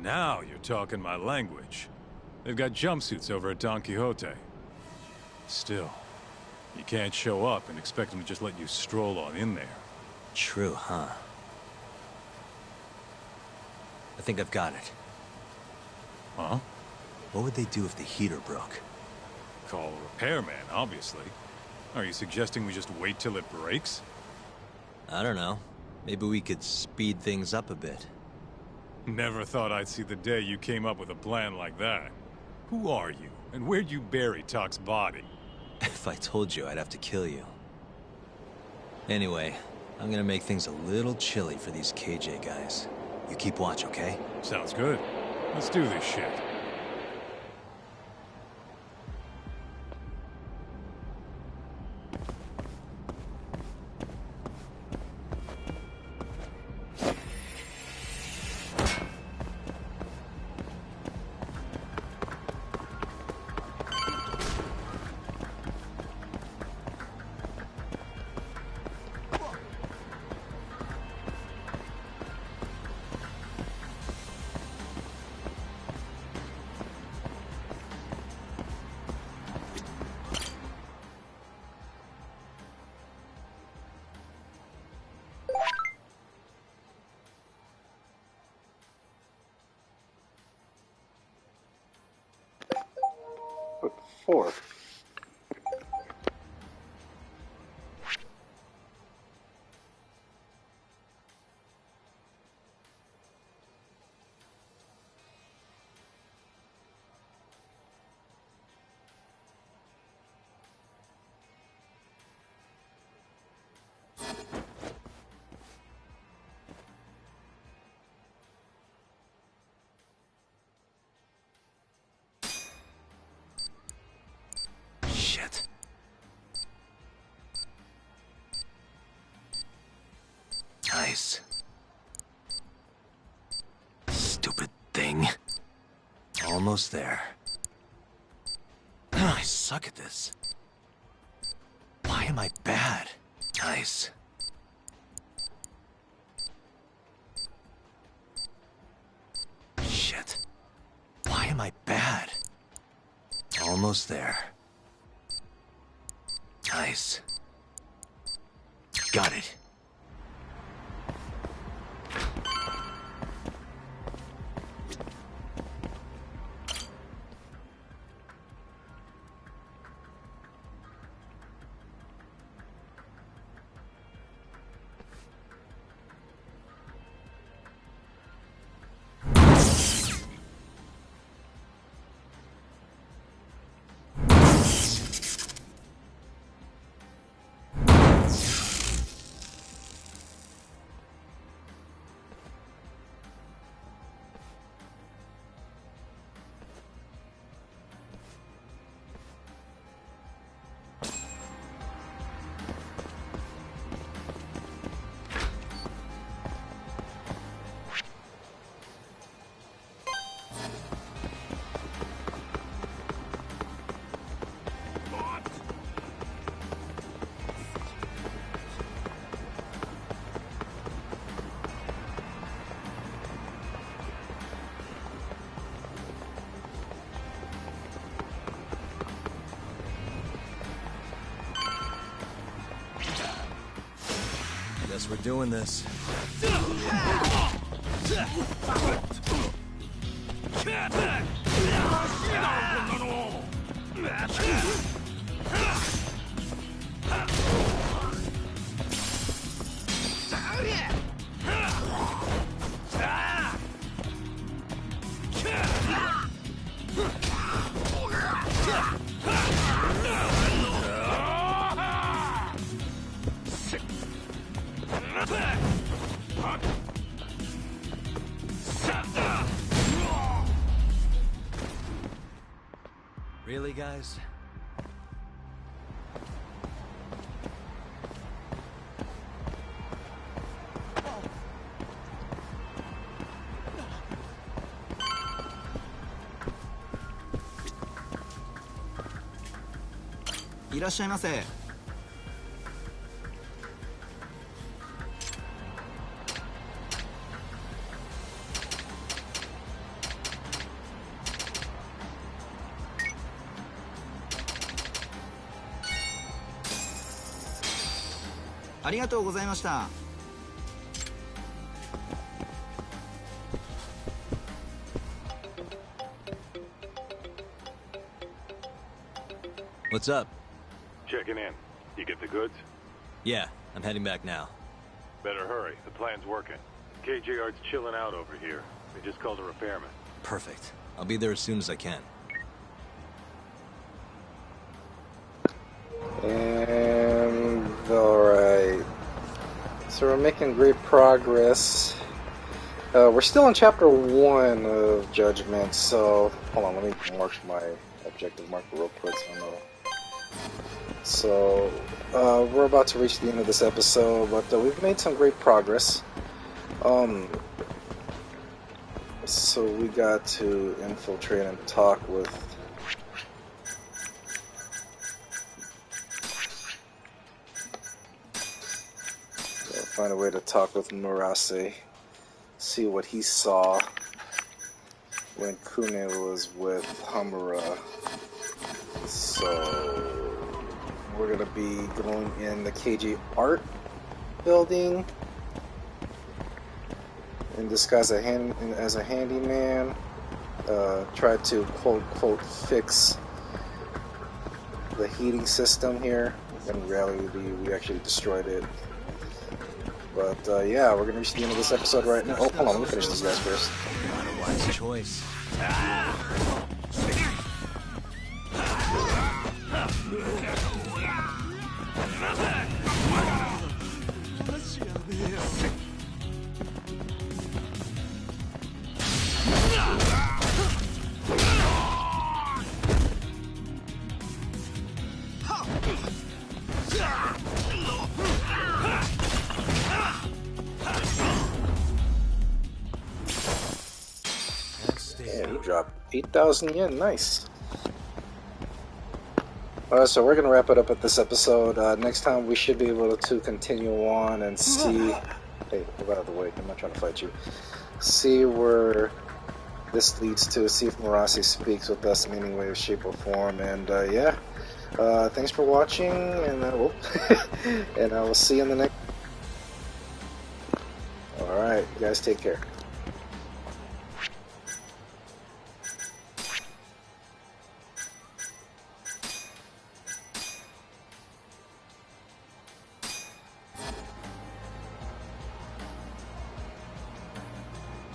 Now you're talking my language. They've got jumpsuits over at Don Quixote. Still, you can't show up and expect them to just let you stroll on in there. True, huh? I think I've got it. Huh? What would they do if the heater broke? Call a repairman, obviously. Are you suggesting we just wait till it breaks? I don't know. Maybe we could speed things up a bit. Never thought I'd see the day you came up with a plan like that. Who are you, and where'd you bury Talk's body? If I told you, I'd have to kill you. Anyway, I'm gonna make things a little chilly for these KJ guys. You keep watch, okay? Sounds good. Let's do this shit. What for? Shit. Nice. Stupid thing. Almost there. I suck at this. Why am I bad? Nice. Shit. Why am I bad? Almost there. Nice. Got it. Guess we're doing this. Really, guys?いらっしゃいませ。ありがとうございました。What's up? Checking in. You get the goods? Yeah, I'm heading back now. Better hurry. The plan's working. KJR's chilling out over here. They just called a repairman. Perfect. I'll be there as soon as I can. And alright. So we're making great progress. We're still in chapter 1 of Judgment, so hold on, let me mark my objective marker real quick so I know. So we're about to reach the end of this episode, but we've made some great progress. So we got to infiltrate and talk with find a way to talk with Murase, see what he saw when Kune was with Hamura. So we're gonna be going in the KG art building in disguise as a handyman. Try to quote fix the heating system here. In reality, we actually destroyed it. But yeah, we're gonna reach the end of this episode right now. Oh, hold on, let me finish these guys first. Not a wise choice. Yeah, he dropped 8,000 yen. Nice. So we're gonna wrap it up at this episode. Next time we should be able to continue on and see. Hey, move out of the way. I'm not trying to fight you. See where this leads to. See if Murase speaks with us in any way, shape, or form. And yeah, thanks for watching, and and I will see you in the next. All right, you guys, take care.